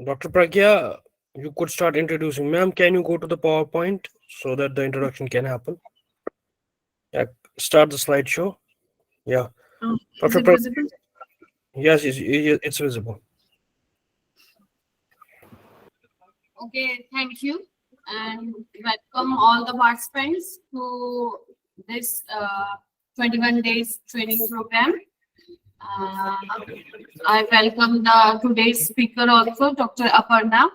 Dr. Pragya, you could start introducing. Ma'am, can you go to the PowerPoint so that the introduction can happen? Yeah, start the slideshow. Yeah, Is Dr. it Pragya, visible? yes, it's visible. Okay, thank you, and welcome all the participants to this 21 days training program. Uh, I welcome the today's speaker also, Dr. Aparna.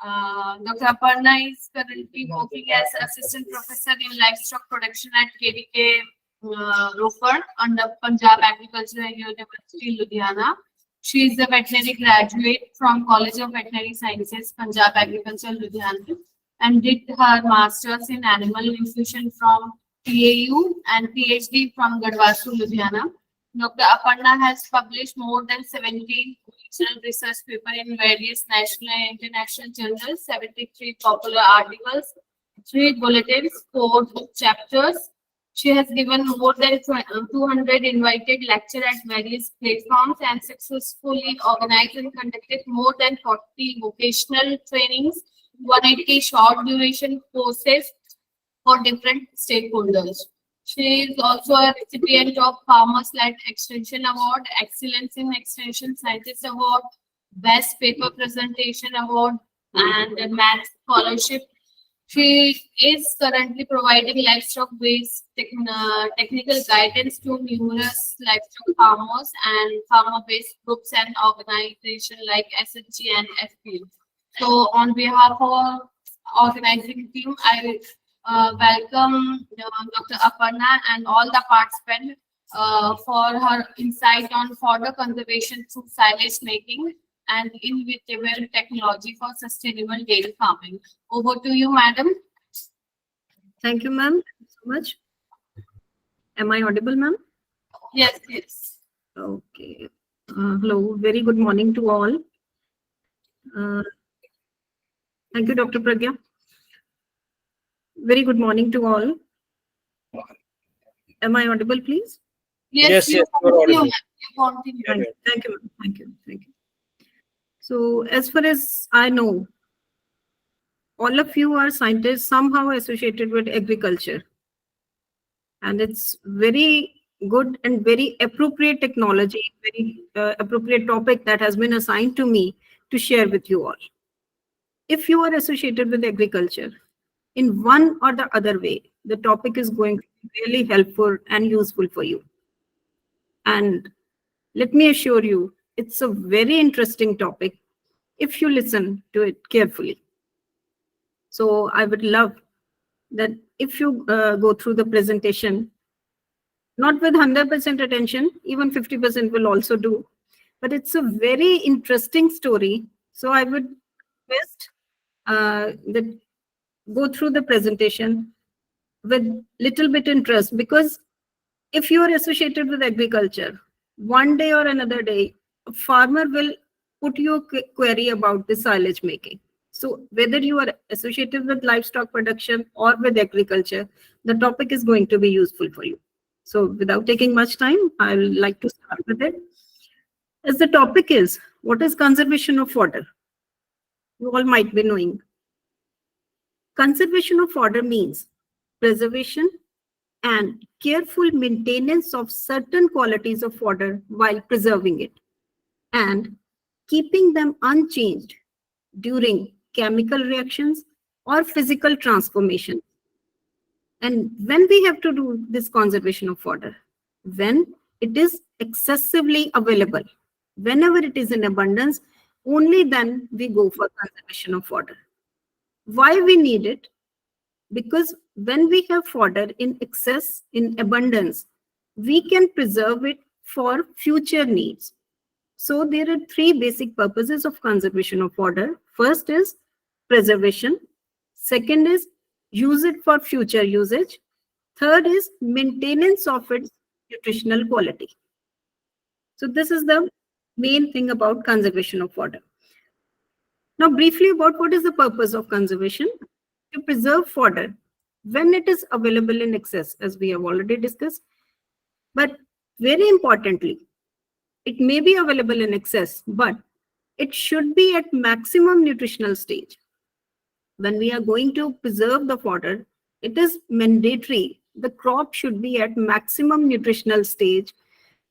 Dr. Aparna is currently working as assistant professor in livestock production at KDK Roper under Punjab Agricultural University, Ludhiana. She is a veterinary graduate from College of Veterinary Sciences, Punjab Agriculture, Ludhiana, and did her masters in animal nutrition from PAU and PhD from Gadwasu, Ludhiana. Dr. Aparna has published more than 17 original research papers in various national and international journals, 73 popular articles, 3 bulletins, 4 book chapters. She has given more than 200 invited lectures at various platforms and successfully organized and conducted more than 40 vocational trainings, 180 short duration courses for different stakeholders. She is also a recipient of Farmers-led Extension Award, Excellence in Extension Scientist Award, Best Paper Presentation Award, and a Math Scholarship. She is currently providing livestock-based technical guidance to numerous livestock farmers and farmer-based groups and organizations like SHG and FPL. So, on behalf of organizing team, I welcome Dr. Aparna and all the participants for her insight on fodder conservation through silage making and innovative technology for sustainable dairy farming. Over to you, madam. Thank you, ma'am. Thank you so much. Am I audible, ma'am? Yes, yes. Okay. Hello. Very good morning to all. Thank you, Dr. Pragya. Very good morning to all. Am I audible, please? Yes, You yes, you're continue, audible. ma'am. You continue. Thank you, ma'am. Thank you. Thank you. So, as far as I know, all of you are scientists somehow associated with agriculture. And it's very good and very appropriate technology, very appropriate topic that has been assigned to me to share with you all. If you are associated with agriculture, in one or the other way, the topic is going to be really helpful and useful for you. And let me assure you, it's a very interesting topic if you listen to it carefully. So I would love that if you go through the presentation, not with 100% attention, even 50% will also do. But it's a very interesting story. So I would request that go through the presentation with little bit interest, because if you are associated with agriculture, one day or another day, a farmer will put you a query about the silage making. So whether you are associated with livestock production or with agriculture, the topic is going to be useful for you. So without taking much time, I would like to start with it. As the topic is, what is conservation of fodder? You all might be knowing. Conservation of fodder means preservation and careful maintenance of certain qualities of fodder while preserving it and keeping them unchanged during chemical reactions or physical transformation. And when we have to do this conservation of fodder? When it is excessively available. Whenever it is in abundance, only then we go for conservation of fodder. Why we need it? Because when we have fodder in excess, in abundance, we can preserve it for future needs. So there are 3 basic purposes of conservation of fodder. First is preservation. Second is use it for future usage. Third is maintenance of its nutritional quality. So this is the main thing about conservation of fodder. Now briefly about what is the purpose of conservation. To preserve fodder when it is available in excess, as we have already discussed. But very importantly, it may be available in excess, but it should be at maximum nutritional stage. When we are going to preserve the fodder, it is mandatory. The crop should be at maximum nutritional stage.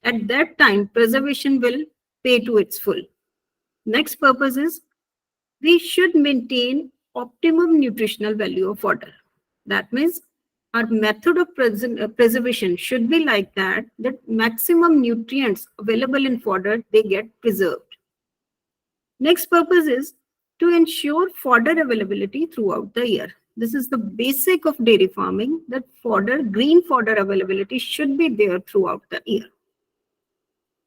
At that time, preservation will pay to its full. Next purpose is we should maintain optimum nutritional value of fodder. That means our method of preservation should be like that maximum nutrients available in fodder, they get preserved. Next purpose is to ensure fodder availability throughout the year. This is the basic of dairy farming, that fodder, green fodder availability should be there throughout the year.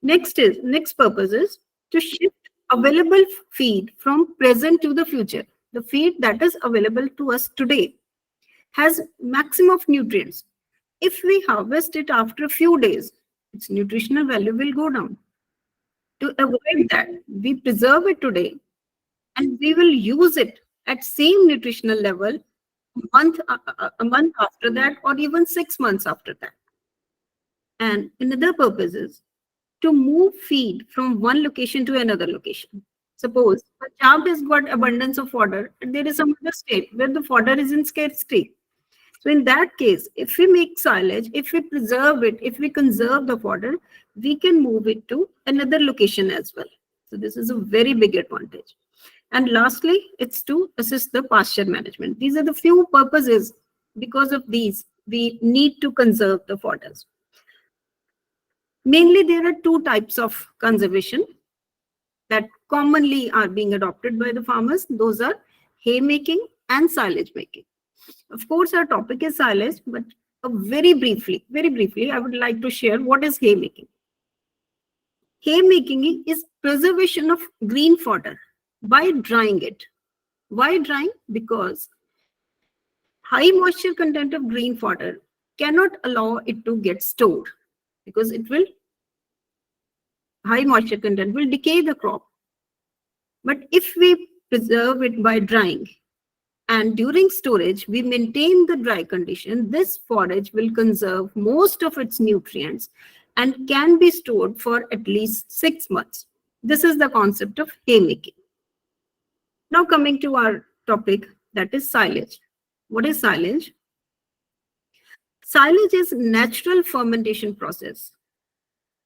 Next purpose is to shift available feed from present to the future. The feed that is available to us today has maximum of nutrients. If we harvest it after a few days, its nutritional value will go down. To avoid that, we preserve it today and we will use it at same nutritional level a month after that, or even 6 months after that. And another purpose is to move feed from one location to another location. Suppose Punjab has got abundance of fodder, and there is some other state where the fodder is in scarcity. So in that case, if we make silage, if we preserve it, if we conserve the fodder, we can move it to another location as well. So this is a very big advantage. And lastly, it's to assist the pasture management. These are the few purposes. Because of these, we need to conserve the fodders. Mainly, there are two types of conservation that commonly are being adopted by the farmers. Those are hay making and silage making. Of course, our topic is silage, but very briefly, I would like to share what is hay making. Hay making is preservation of green fodder by drying it. Why drying? Because high moisture content of green fodder cannot allow it to get stored, because high moisture content will decay the crop. But if we preserve it by drying, and during storage, we maintain the dry condition, this forage will conserve most of its nutrients and can be stored for at least 6 months. This is the concept of hay making. Now coming to our topic, that is silage. What is silage? Silage is natural fermentation process.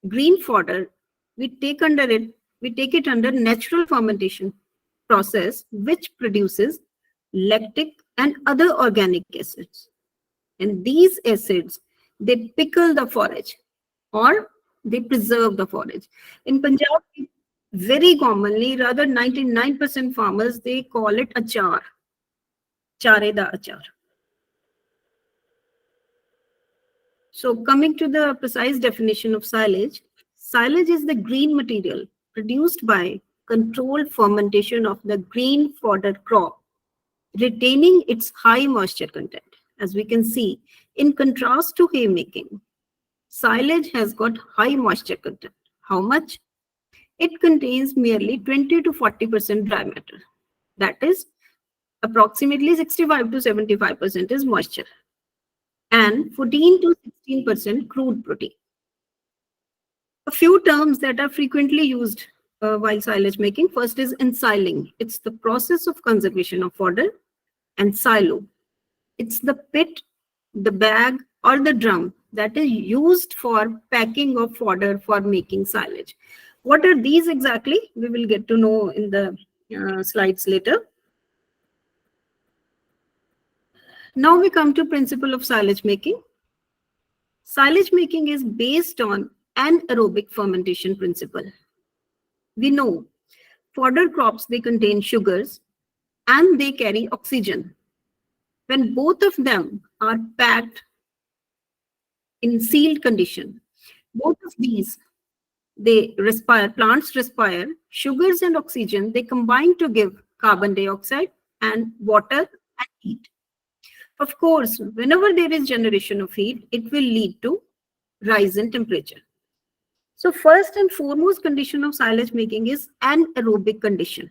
Green fodder, we take it under natural fermentation process, which produces lactic and other organic acids. And these acids, they pickle the forage or they preserve the forage. In Punjab, very commonly, rather 99% farmers, they call it achar. Chare da achar. So coming to the precise definition of silage, silage is the green material produced by controlled fermentation of the green fodder crop, retaining its high moisture content. As we can see, in contrast to hay making, silage has got high moisture content. How much? It contains merely 20 to 40% dry matter. That is approximately 65 to 75% is moisture, and 14 to 16% crude protein. A few terms that are frequently used while silage making. First is ensiling. It's the process of conservation of fodder. And silo, it's the pit, the bag, or the drum that is used for packing of fodder for making silage. What are these exactly? We will get to know in the slides later. Now we come to principle of silage making. Silage making is based on anaerobic fermentation principle. We know fodder crops, they contain sugars and they carry oxygen. When both of them are packed in sealed condition, both of these, they respire, plants respire, sugars and oxygen, they combine to give carbon dioxide and water and heat. Of course, whenever there is generation of heat, it will lead to rise in temperature. So first and foremost condition of silage making is anaerobic condition.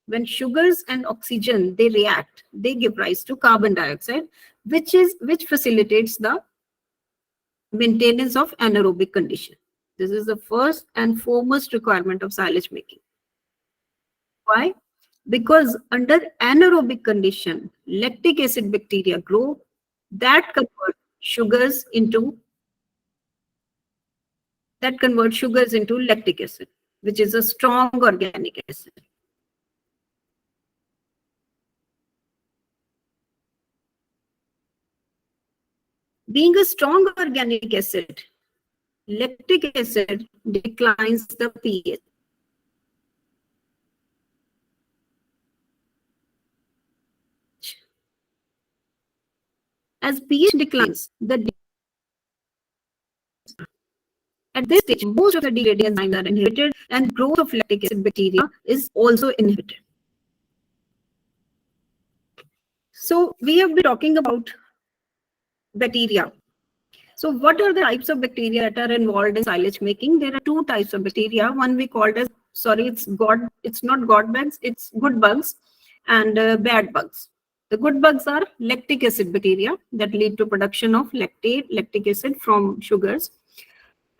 When sugars and oxygen, they react, they give rise to carbon dioxide, which facilitates the maintenance of anaerobic condition. This is the first and foremost requirement of silage making. Why? Because under anaerobic condition, lactic acid bacteria grow that convert sugars into lactic acid, which is a strong organic acid. Being a strong organic acid, lactic acid declines the pH. As pH declines, at this stage, most of the degrading enzymes are inhibited and growth of lactic acid bacteria is also inhibited. So we have been talking about bacteria. So what are the types of bacteria that are involved in silage making? There are two types of bacteria. One we called as, it's not god bugs, it's good bugs and bad bugs. The good bugs are lactic acid bacteria that lead to production of lactic acid from sugars.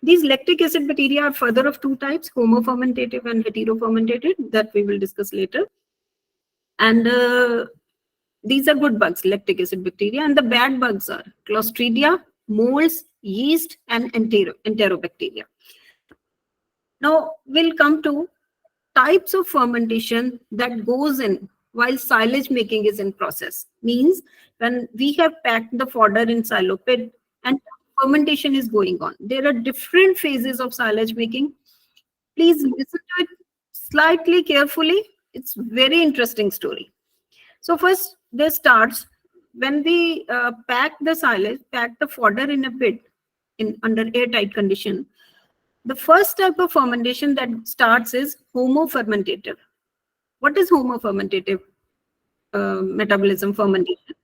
These lactic acid bacteria are further of two types, homofermentative and heterofermentative, that we will discuss later. And these are good bugs, lactic acid bacteria, and the bad bugs are Clostridia, molds, yeast, and enterobacteria. Now we'll come to types of fermentation that goes in while silage making is in process. Means when we have packed the fodder in silo pit and fermentation is going on, there are different phases of silage making. Please listen to it slightly carefully. It's very interesting story. So first, this starts when we pack the silage, pack the fodder in a pit under airtight condition. The first type of fermentation that starts is homofermentative. What is homofermentative metabolism fermentation?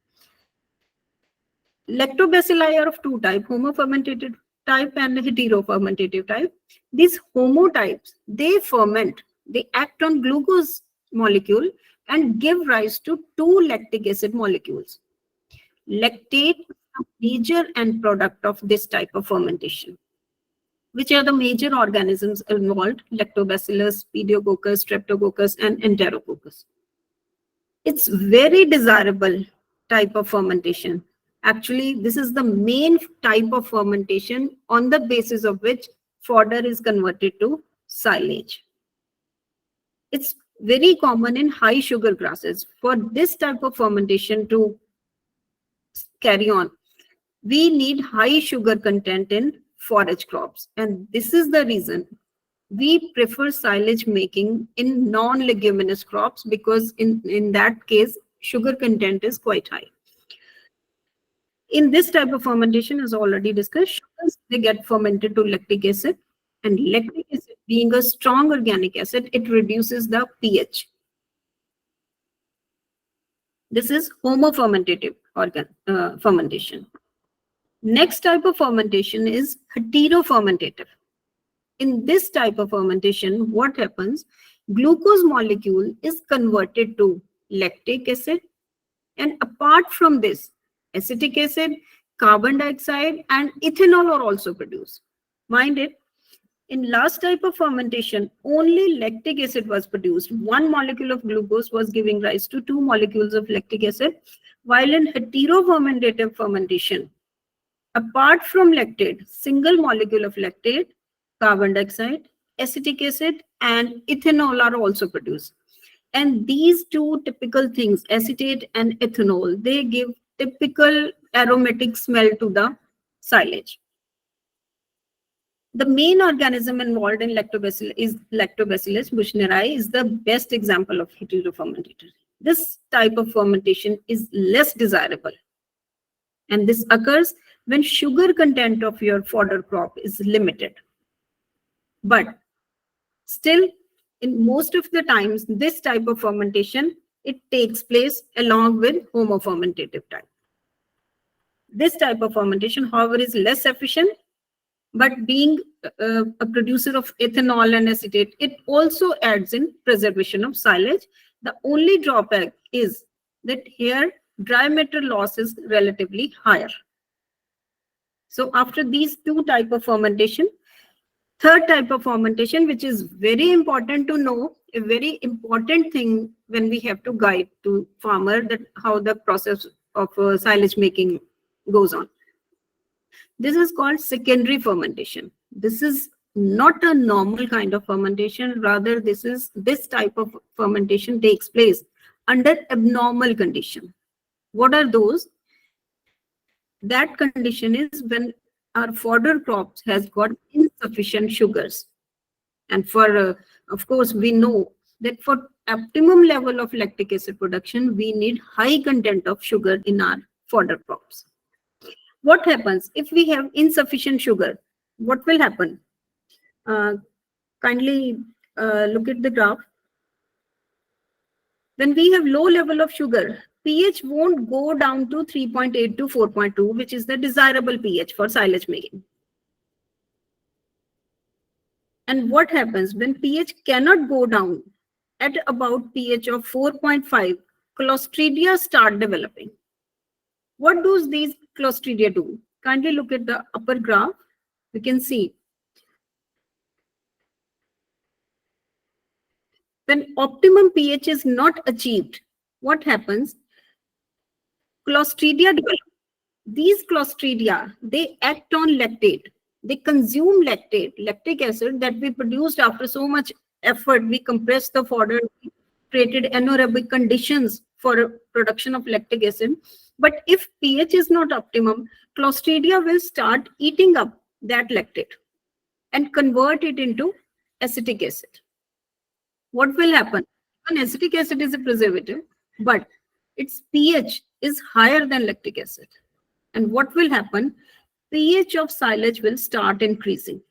Lactobacilli are of two types, homofermentative type and heterofermentative type. These homotypes, they ferment, they act on glucose molecule and give rise to two lactic acid molecules. Lactate is a major end product of this type of fermentation. Which are the major organisms involved? Lactobacillus, Pediococcus, Streptococcus, and Enterococcus. It's very desirable type of fermentation. Actually, this is the main type of fermentation on the basis of which fodder is converted to silage. It's very common in high sugar grasses. For this type of fermentation to carry on, we need high sugar content in forage crops. And this is the reason we prefer silage making in non-leguminous crops, because in that case, sugar content is quite high. In this type of fermentation, as already discussed, sugars, they get fermented to lactic acid, and lactic acid being a strong organic acid, it reduces the pH. This is homofermentative fermentation. Next type of fermentation is heterofermentative. In this type of fermentation, what happens? Glucose molecule is converted to lactic acid, and apart from this, acetic acid, carbon dioxide, and ethanol are also produced. Mind it, in last type of fermentation, only lactic acid was produced. One molecule of glucose was giving rise to two molecules of lactic acid, while in heterofermentative fermentation, apart from lactate, single molecule of lactate, carbon dioxide, acetic acid, and ethanol are also produced. And these two typical things, acetate and ethanol, they give typical aromatic smell to the silage. The main organism involved in Lactobacillus bushneri is the best example of heterofermentator. This type of fermentation is less desirable. And this occurs when sugar content of your fodder crop is limited. But still, in most of the times, this type of fermentation, it takes place along with homofermentative type. This type of fermentation, however, is less efficient, but being a producer of ethanol and acetate, it also adds in preservation of silage. The only drawback is that here dry matter loss is relatively higher. So after these two types of fermentation, Third type of fermentation, which is very important to know, a very important thing when we have to guide to farmer that how the process of silage making goes on. This is called secondary fermentation. This is not a normal kind of fermentation. Rather, this type of fermentation takes place under abnormal condition. What are those? That condition is when our fodder crops has got insufficient sugars. And for, of course, we know that for optimum level of lactic acid production, we need high content of sugar in our fodder crops. What happens if we have insufficient sugar? What will happen? Kindly look at the graph. When we have low level of sugar, pH won't go down to 3.8 to 4.2, which is the desirable pH for silage making. And what happens when pH cannot go down at about pH of 4.5, Clostridia start developing. What do these Clostridia do? Kindly look at the upper graph. You can see when optimum pH is not achieved, what happens? Clostridia develop. These Clostridia, they act on lactate. They consume lactate, lactic acid that we produced after so much effort. We compressed the fodder, we created anaerobic conditions for production of lactic acid. But if pH is not optimum, Clostridia will start eating up that lactate and convert it into acetic acid. What will happen? An acetic acid is a preservative, but its pH is higher than lactic acid. And what will happen? pH of silage will start increasing.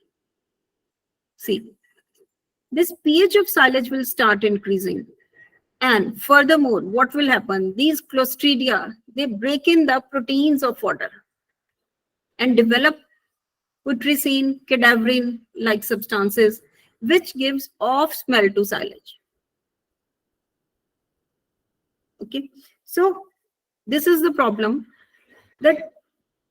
See, this pH of silage will start increasing. And furthermore, what will happen? These Clostridia, they break in the proteins of fodder and develop putrescine, cadaverine-like substances, which gives off smell to silage. Okay, so this is the problem, that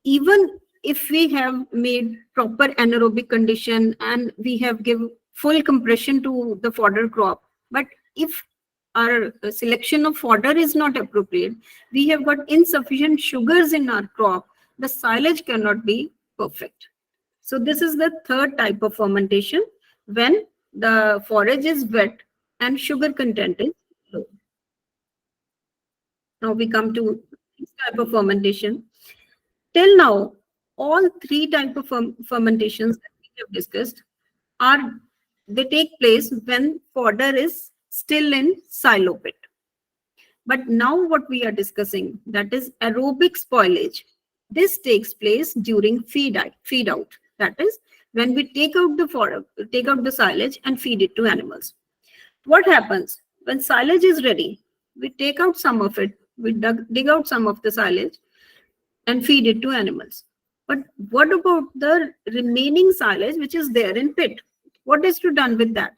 even if we have made proper anaerobic condition and we have given full compression to the fodder crop, but if our selection of fodder is not appropriate, we have got insufficient sugars in our crop, the silage cannot be perfect. So this is the third type of fermentation, when the forage is wet and sugar content is low. Now we come to this type of fermentation. Till now, all three types of fermentations that we have discussed they take place when fodder is still in silo pit. But now what we are discussing, that is aerobic spoilage. This takes place during feed out. That is when we take out the silage and feed it to animals. What happens when silage is ready? We take out some of it, we dig out some of the silage and feed it to animals. But what about the remaining silage which is there in pit? What is to be done with that?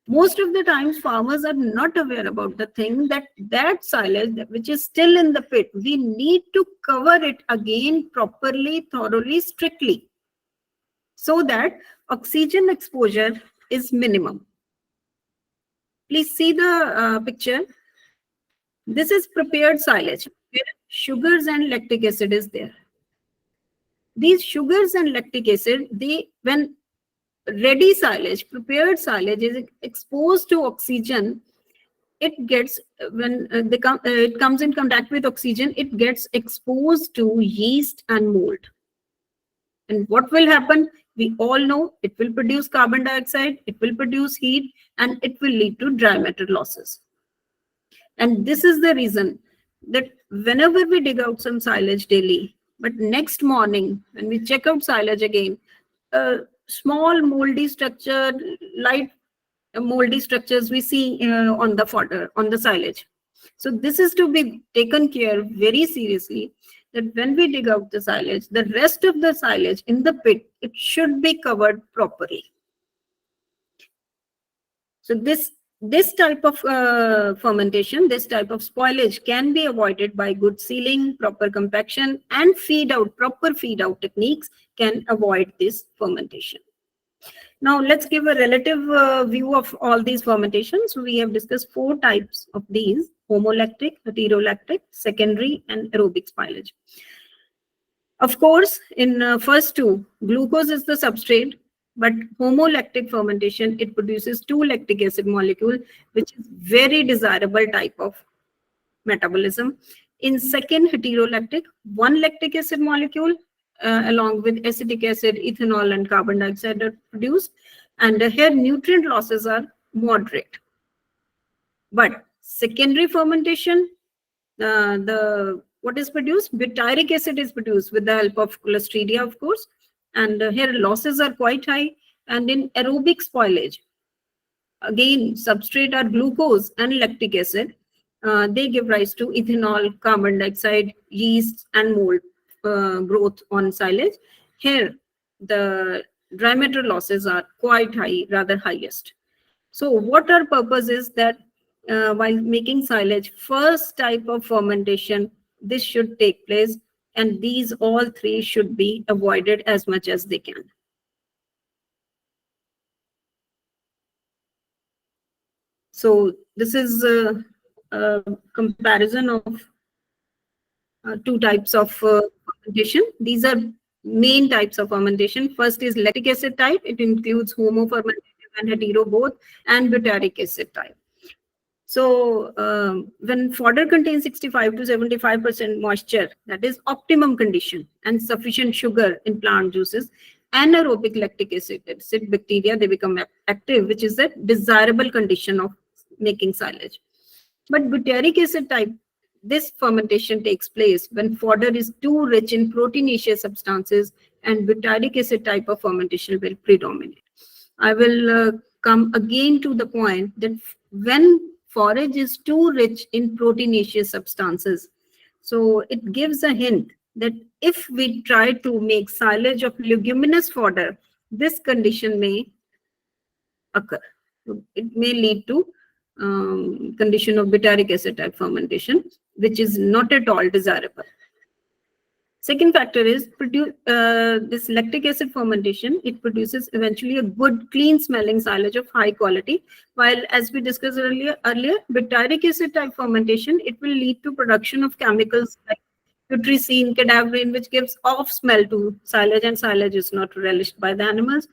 Most of the times farmers are not aware about the thing that silage which is still in the pit, we need to cover it again properly, thoroughly, strictly, so that oxygen exposure is minimum. Please see the picture. This is prepared silage where sugars and lactic acid is there. These sugars and lactic acid, when ready silage, prepared silage is exposed to oxygen, it gets, when it comes in contact with oxygen, it gets exposed to yeast and mold. And what will happen? We all know it will produce carbon dioxide, it will produce heat, and it will lead to dry matter losses. And this is the reason that whenever we dig out some silage daily, but next morning when we check out silage again, small moldy structure, light moldy structures we see on the fodder, on the silage. So this is to be taken care very seriously, that when we dig out the silage, the rest of the silage in the pit, it should be covered properly. So this type of fermentation, this type of spoilage can be avoided by good sealing, proper compaction, and proper feed out techniques can avoid this fermentation. Now let's give a relative view of all these fermentations. We have discussed 4 types of these: homolactic, heterolactic, secondary, and aerobic spillage. Of course, in first two, glucose is the substrate, but homolactic fermentation, it produces 2 lactic acid molecule, which is very desirable type of metabolism. In second, heterolactic, 1 lactic acid molecule along with acetic acid, ethanol, and carbon dioxide are produced. And here nutrient losses are moderate. But secondary fermentation, what is produced? Butyric acid is produced with the help of Clostridia, of course. And here losses are quite high. And in aerobic spoilage, again, substrate are glucose and lactic acid. They give rise to ethanol, carbon dioxide, yeast, and mold growth on silage. Here, the dry matter losses are quite high, rather highest. So what our purpose is that while making silage, first type of fermentation, this should take place, and these all 3 should be avoided as much as they can. So this is a comparison of 2 types of fermentation. These are main types of fermentation. First is lactic acid type. It includes homofermentative and hetero both, and butyric acid type. So when fodder contains 65 to 75% moisture, that is optimum condition, and sufficient sugar in plant juices, anaerobic lactic acid bacteria, they become active, which is a desirable condition of making silage. But butyric acid type, this fermentation takes place when fodder is too rich in proteinaceous substances, and butyric acid type of fermentation will predominate. I will come again to the point that when forage is too rich in proteinaceous substances, so it gives a hint that if we try to make silage of leguminous fodder, this condition may occur. It may lead to condition of butyric acid type fermentation, which is not at all desirable. Second factor is this lactic acid fermentation. It produces eventually a good, clean smelling silage of high quality. While, as we discussed earlier, butyric acid type fermentation, it will lead to production of chemicals like putrescine, cadaverine, which gives off smell to silage, and silage is not relished by the animals.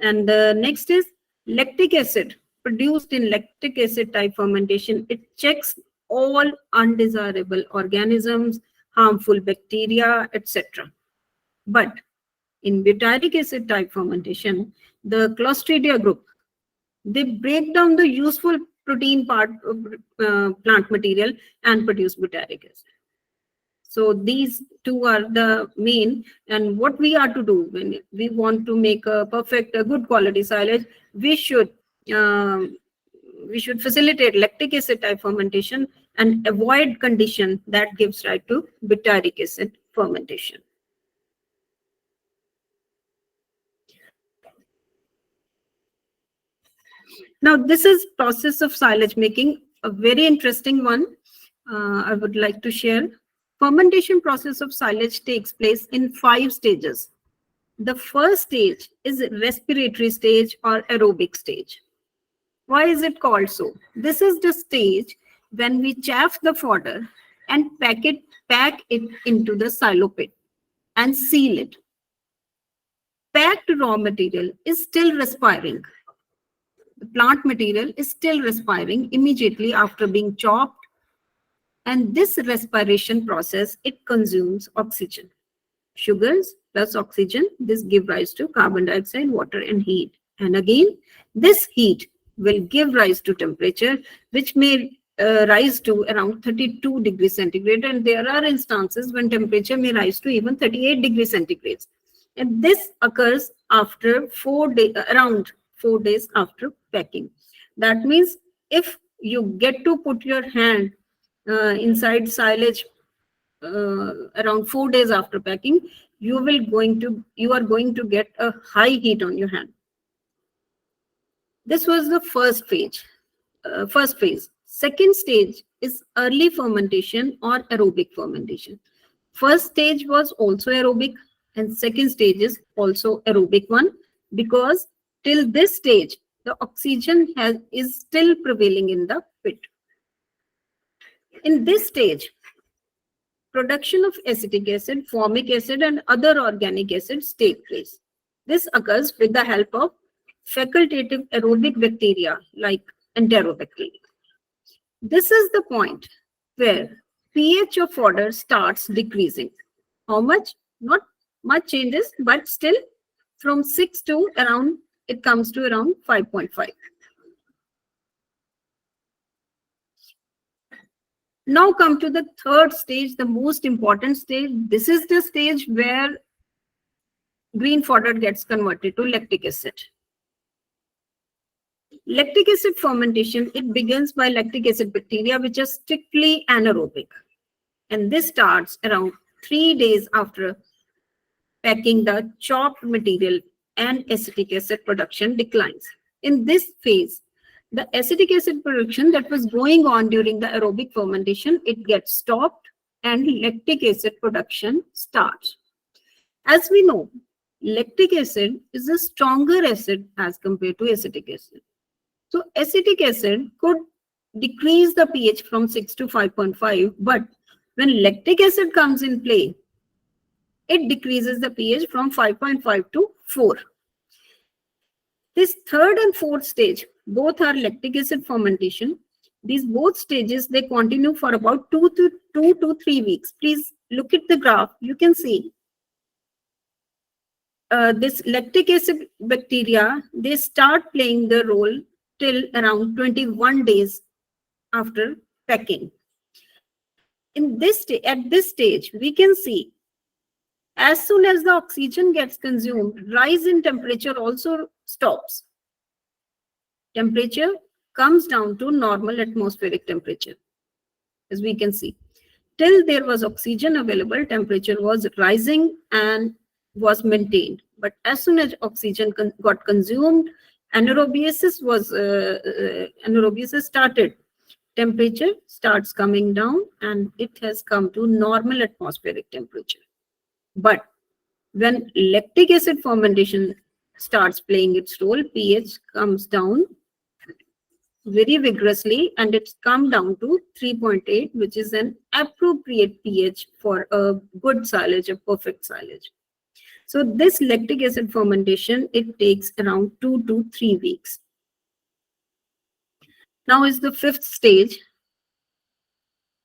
And next is lactic acid. Produced in lactic acid type fermentation, it checks all undesirable organisms, harmful bacteria, etc. But in butyric acid type fermentation, the Clostridia group, they break down the useful protein part of plant material and produce butyric acid. So these 2 are the main, and what we are to do when we want to make a perfect, good quality silage, we should facilitate lactic acid type fermentation and avoid condition that gives rise to butyric acid fermentation. Now, this is process of silage making, a very interesting one. I would like to share. Fermentation process of silage takes place in 5 stages. The first stage is respiratory stage or aerobic stage. Why is it called so? This is the stage when we chaff the fodder and pack it into the silo pit and seal it. Packed raw material is still respiring. The plant material is still respiring immediately after being chopped, and this respiration process, it consumes oxygen. Sugars plus oxygen, this give rise to carbon dioxide, water, and heat. And again, this heat will give rise to temperature, which may rise to around 32 degrees centigrade. And there are instances when temperature may rise to even 38 degrees centigrade. And this occurs after around 4 days after packing. That means if you get to put your hand inside silage around 4 days after packing, you are going to get a high heat on your hand. This was the first phase. Second stage is early fermentation or aerobic fermentation. First stage was also aerobic, and second stage is also aerobic one, because till this stage, the oxygen is still prevailing in the pit. In this stage, production of acetic acid, formic acid, and other organic acids take place. This occurs with the help of facultative aerobic bacteria like enterobacteria. This is the point where pH of water starts decreasing. How much? Not much changes, but still from 6 to around, it comes to around 5.5. Now come to the third stage, the most important stage. This is the stage where green fodder gets converted to lactic acid. Lactic acid fermentation, it begins by lactic acid bacteria, which are strictly anaerobic. And this starts around 3 days after packing the chopped material, and acetic acid production declines. In this phase, the acetic acid production that was going on during the aerobic fermentation, it gets stopped and lactic acid production starts. As we know, lactic acid is a stronger acid as compared to acetic acid. So acetic acid could decrease the pH from 6 to 5.5, but when lactic acid comes in play, it decreases the pH from 5.5 to 4. This third and fourth stage, both are lactic acid fermentation. These both stages, they continue for about 2 to 3 weeks. Please look at the graph. You can see this lactic acid bacteria, they start playing the role till around 21 days after packing. At this stage, we can see as soon as the oxygen gets consumed, rise in temperature also stops. Temperature comes down to normal atmospheric temperature, as we can see. Till there was oxygen available, temperature was rising and was maintained. But as soon as oxygen got consumed, anaerobiasis started. Temperature starts coming down and it has come to normal atmospheric temperature. But when lactic acid fermentation starts playing its role, pH comes down very vigorously and it's come down to 3.8, which is an appropriate pH for a good silage, a perfect silage. So this lactic acid fermentation, it takes around 2 to 3 weeks. Now is the fifth stage.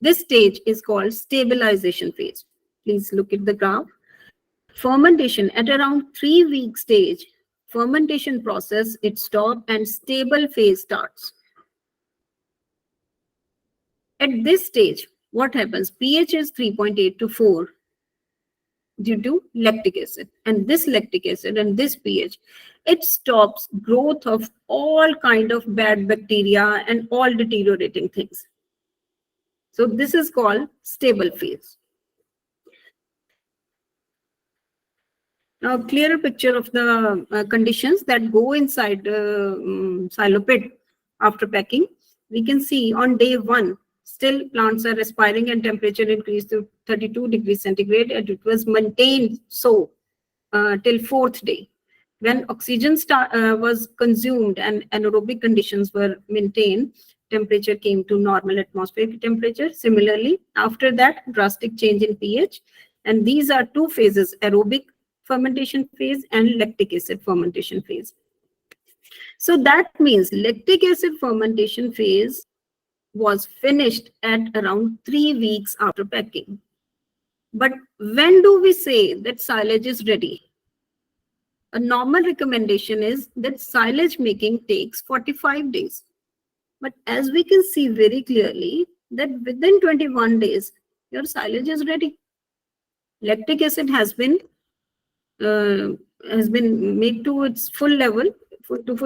This stage is called stabilization phase. Please look at the graph. Fermentation at around 3 week stage, fermentation process, it stops and stable phase starts. At this stage, what happens? pH is 3.8 to 4 due to lactic acid. And this lactic acid and this pH, it stops growth of all kind of bad bacteria and all deteriorating things. So this is called stable phase. Now, clearer picture of the conditions that go inside silo pit after packing. We can see on day 1, still plants are respiring and temperature increased to 32 degrees centigrade, and it was maintained so till 4th day. When oxygen was consumed and anaerobic conditions were maintained, temperature came to normal atmospheric temperature. Similarly, after that, drastic change in pH. And these are 2 phases, aerobic fermentation phase and lactic acid fermentation phase. So that means lactic acid fermentation phase was finished at around 3 weeks after packing. But when do we say that silage is ready? A normal recommendation is that silage making takes 45 days. But as we can see very clearly that within 21 days, your silage is ready. Lactic acid has been made to its full level, to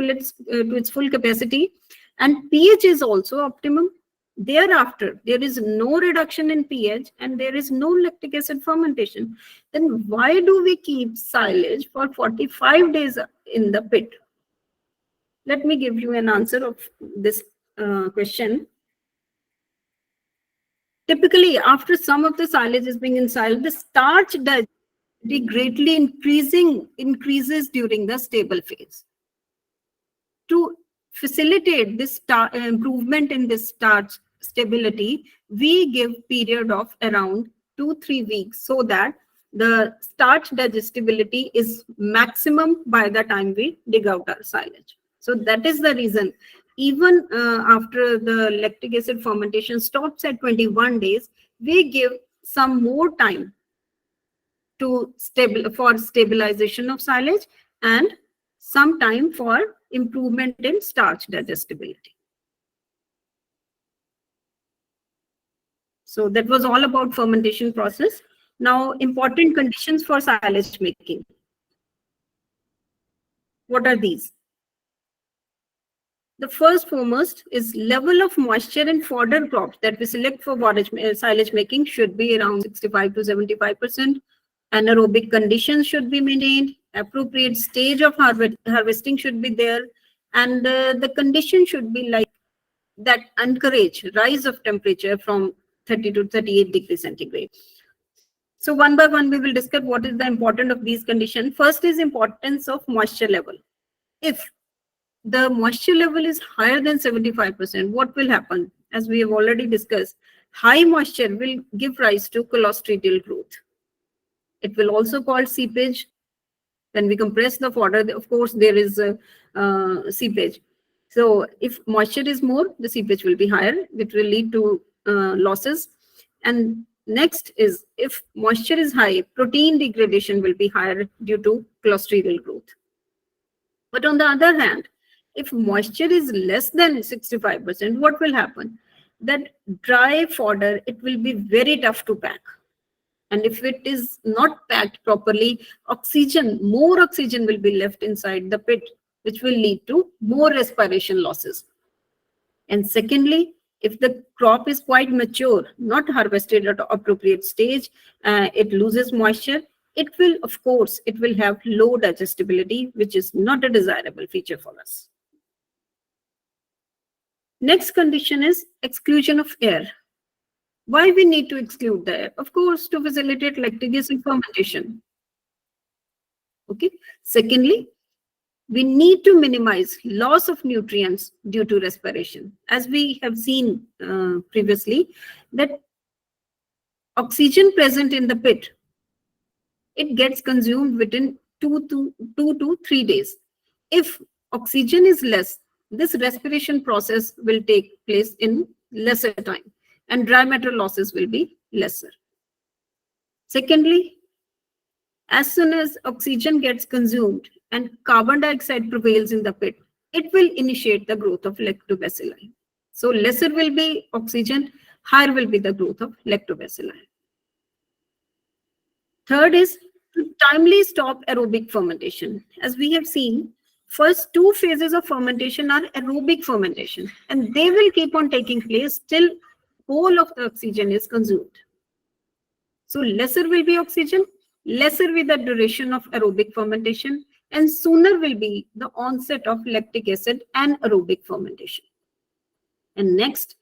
its full capacity, and pH is also optimum. Thereafter, there is no reduction in pH and there is no lactic acid fermentation. Then why do we keep silage for 45 days in the pit? Let me give you an answer of this question. Typically, after some of the silage is being in silo, the starch density greatly increases during the stable phase. to facilitate this improvement in this starch stability, we give period of around 2-3 weeks so that the starch digestibility is maximum by the time we dig out our silage. So that is the reason, even after the lactic acid fermentation stops at 21 days, we give some more time to for stabilization of silage and some time for improvement in starch digestibility. So that was all about fermentation process. Now, important conditions for silage making. What are these? The first foremost is level of moisture in fodder crops that we select for silage making should be around 65 to 75%. Anaerobic conditions should be maintained. Appropriate stage of harvesting should be there. And the condition should be like that encourage rise of temperature from 30 to 38 degrees centigrade. So one by one, we will discuss what is the importance of these conditions. First is importance of moisture level. If the moisture level is higher than 75%, what will happen? As we have already discussed, high moisture will give rise to clostridial growth. It will also call seepage. When we compress the fodder, of course, there is a seepage. So if moisture is more, the seepage will be higher, which will lead to losses. And next is, if moisture is high, protein degradation will be higher due to clostridial growth. But on the other hand, if moisture is less than 65%, what will happen? That dry fodder, it will be very tough to pack. And if it is not packed properly, more oxygen will be left inside the pit, which will lead to more respiration losses. And secondly, if the crop is quite mature, not harvested at appropriate stage, it loses moisture, it will, of course, it will have low digestibility, which is not a desirable feature for us. Next condition is exclusion of air. Why we need to exclude the air? Of course, to facilitate lactic acid fermentation. Okay. Secondly, we need to minimize loss of nutrients due to respiration. As we have seen previously, that oxygen present in the pit, it gets consumed within 2 to 3 days. If oxygen is less, this respiration process will take place in lesser time, and dry matter losses will be lesser. Secondly, as soon as oxygen gets consumed and carbon dioxide prevails in the pit, it will initiate the growth of lactobacilli. So lesser will be oxygen, higher will be the growth of lactobacilli. Third is to timely stop aerobic fermentation. As we have seen, first 2 phases of fermentation are aerobic fermentation, and they will keep on taking place till whole of the oxygen is consumed. So lesser will be oxygen, lesser will be the duration of aerobic fermentation, and sooner will be the onset of lactic acid and aerobic fermentation. And next,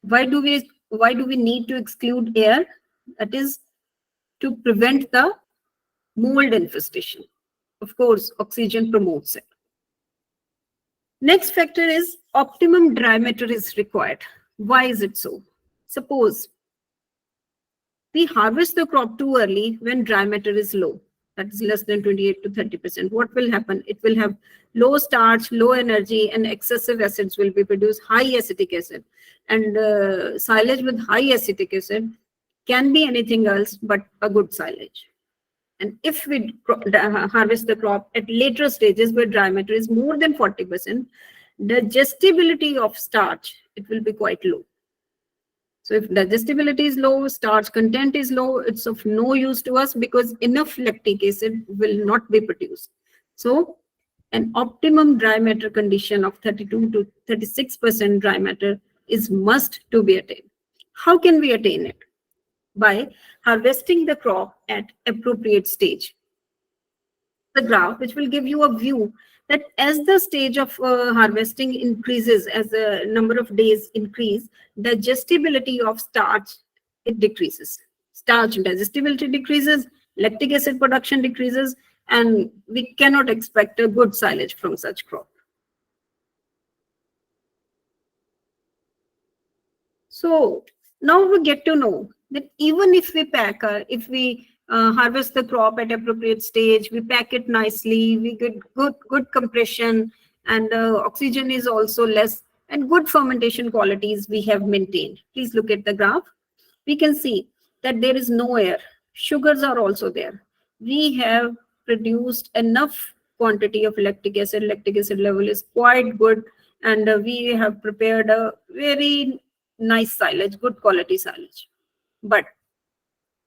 why do we need to exclude air? That is to prevent the mold infestation. Of course, oxygen promotes it. Next factor is optimum dry matter is required. Why is it so? Suppose we harvest the crop too early when dry matter is low, that is less than 28 to 30%. What will happen? It will have low starch, low energy, and excessive acids will be produced, high acetic acid. And silage with high acetic acid can be anything else but a good silage. And if we harvest the crop at later stages where dry matter is more than 40%, digestibility of starch, it will be quite low. So if digestibility is low, starch content is low, it's of no use to us because enough lactic acid will not be produced. So an optimum dry matter condition of 32 to 36% dry matter is must to be attained. How can we attain it? By harvesting the crop at appropriate stage. The graph, which will give you a view that as the stage of harvesting increases, as the number of days increase, digestibility of starch, it decreases. Starch digestibility decreases, lactic acid production decreases, and we cannot expect a good silage from such crop. So now we get to know that even if we if we harvest the crop at appropriate stage, we pack it nicely, we get good compression, and oxygen is also less, and good fermentation qualities we have maintained. Please look at the graph. We can see that there is no air. Sugars are also there. We have produced enough quantity of lactic acid. Lactic acid level is quite good, and we have prepared a very nice silage, good quality silage. But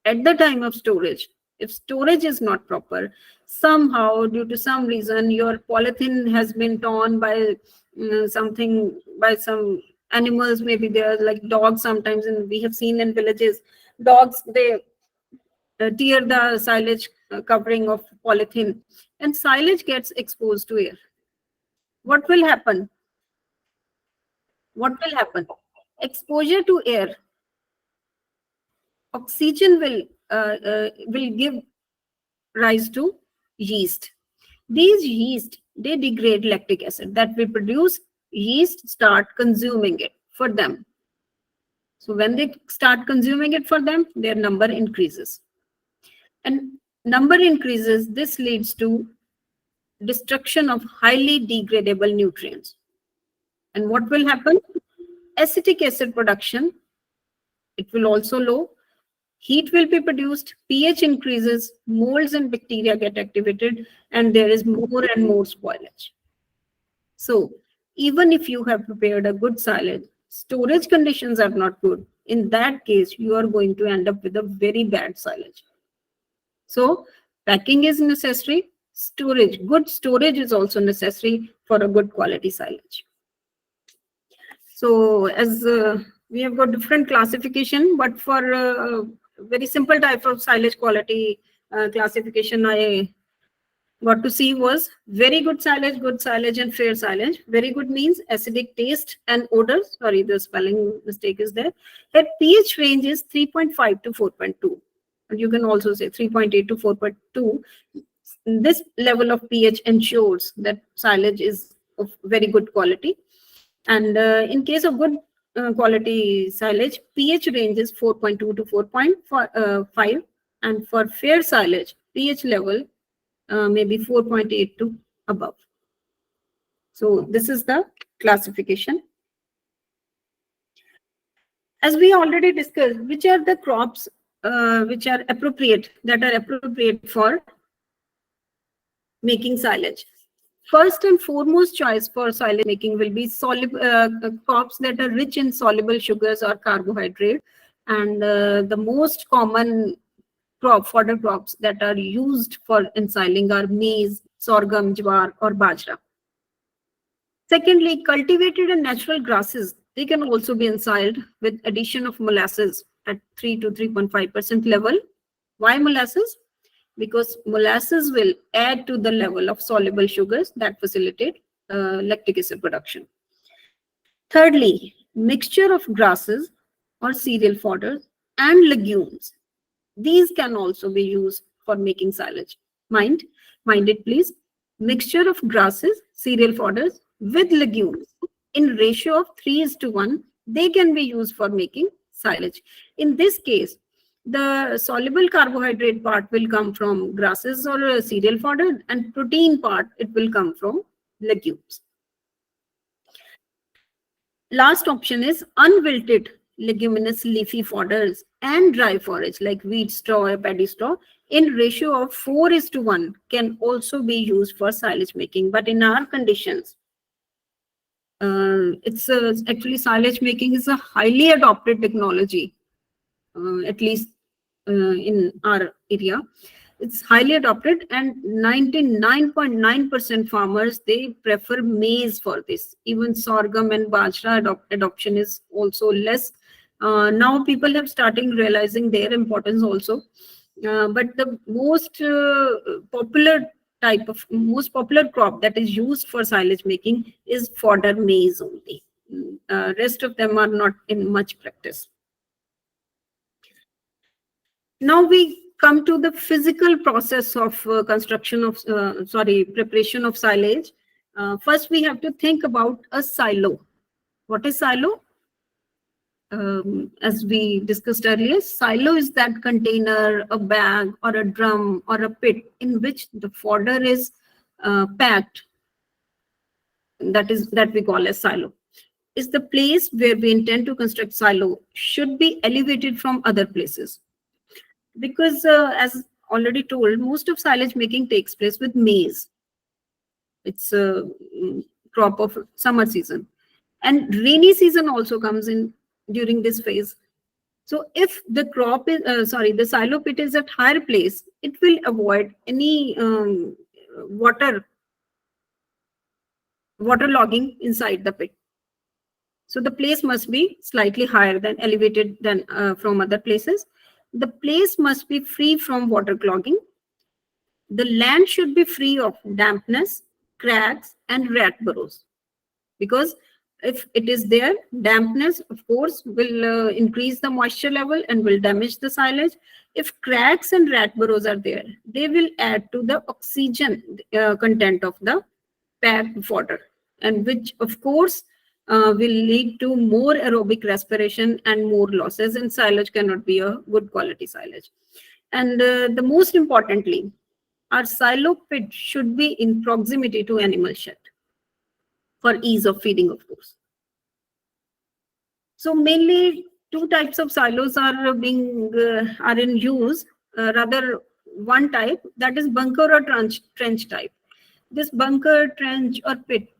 at the time of storage, if storage is not proper, somehow due to some reason your polythene has been torn by something, by some animals, maybe they're like dogs sometimes, and we have seen in villages, dogs, they tear the silage covering of polythene, and silage gets exposed to air. What will happen? What will happen? Exposure to air, oxygen will give rise to yeast. These yeast, they degrade lactic acid that we produce. Yeast start consuming it for them. So when they start consuming it for them, their number increases. And number increases, this leads to destruction of highly degradable nutrients. And what will happen? Acetic acid production, it will also low. Heat will be produced, pH increases, molds and bacteria get activated, and there is more and more spoilage. So even if you have prepared a good silage, storage conditions are not good. In that case, you are going to end up with a very bad silage. So packing is necessary. Storage, good storage is also necessary for a good quality silage. So as we have got different classification, but for a very simple type of silage quality classification I got to see was very good silage, and fair silage. Very good means acidic taste and odor. Sorry, the spelling mistake is there. That pH range is 3.5 to 4.2. And you can also say 3.8 to 4.2. This level of pH ensures that silage is of very good quality. And in case of good quality silage, pH range is 4.2 to 4.5. And for fair silage, pH level maybe 4.8 to above. So this is the classification. As we already discussed, which are the crops which are appropriate, for making silage? First and foremost choice for silage making will be crops that are rich in soluble sugars or carbohydrate. And the most common fodder crops that are used for ensiling are maize, sorghum, jowar, or bajra. Secondly, cultivated and natural grasses, they can also be ensiled with addition of molasses at 3 to 3.5% level. Why molasses? Because molasses will add to the level of soluble sugars that facilitate lactic acid production. Thirdly, mixture of grasses or cereal fodders and legumes. These can also be used for making silage. Mind it please. Mixture of grasses, cereal fodders with legumes in ratio of 3:1, they can be used for making silage. In this case, the soluble carbohydrate part will come from grasses or cereal fodder, and protein part, it will come from legumes. Last option is unwilted leguminous leafy fodders and dry forage like wheat straw or paddy straw in ratio of 4:1 can also be used for silage making. But in our conditions, it's actually silage making is a highly adopted technology, at least in our area. It's highly adopted, and 99.9% farmers, they prefer maize for this. Even sorghum and bajra adoption is also less. Now people have starting realizing their importance also. But the most popular crop that is used for silage making is fodder maize only. Rest of them are not in much practice. Now we come to the physical process of preparation of silage. First, we have to think about a silo. What is silo? as we discussed earlier, silo is that container, a bag, or a drum, or a pit in which the fodder is packed. That we call as silo. Is the place where we intend to construct silo should be elevated from other places, because as already told, most of silage making takes place with maize. It's a crop of summer season, and rainy season also comes in during this phase. So if the crop is the silo pit is at higher place, it will avoid any waterlogging inside the pit. So the place must be slightly higher than elevated than from other places. The place must be free from water clogging. The land should be free of dampness, cracks, and rat burrows. Because if it is there, dampness, of course, will increase the moisture level and will damage the silage. If cracks and rat burrows are there, they will add to the oxygen content of the packed fodder, and which, of course, will lead to more aerobic respiration and more losses, and silage cannot be a good quality silage. And the most importantly, our silo pit should be in proximity to animal shed for ease of feeding, of course. So mainly two types of silos are in use. Rather, one type, that is bunker or trench type. This bunker, trench, or pit,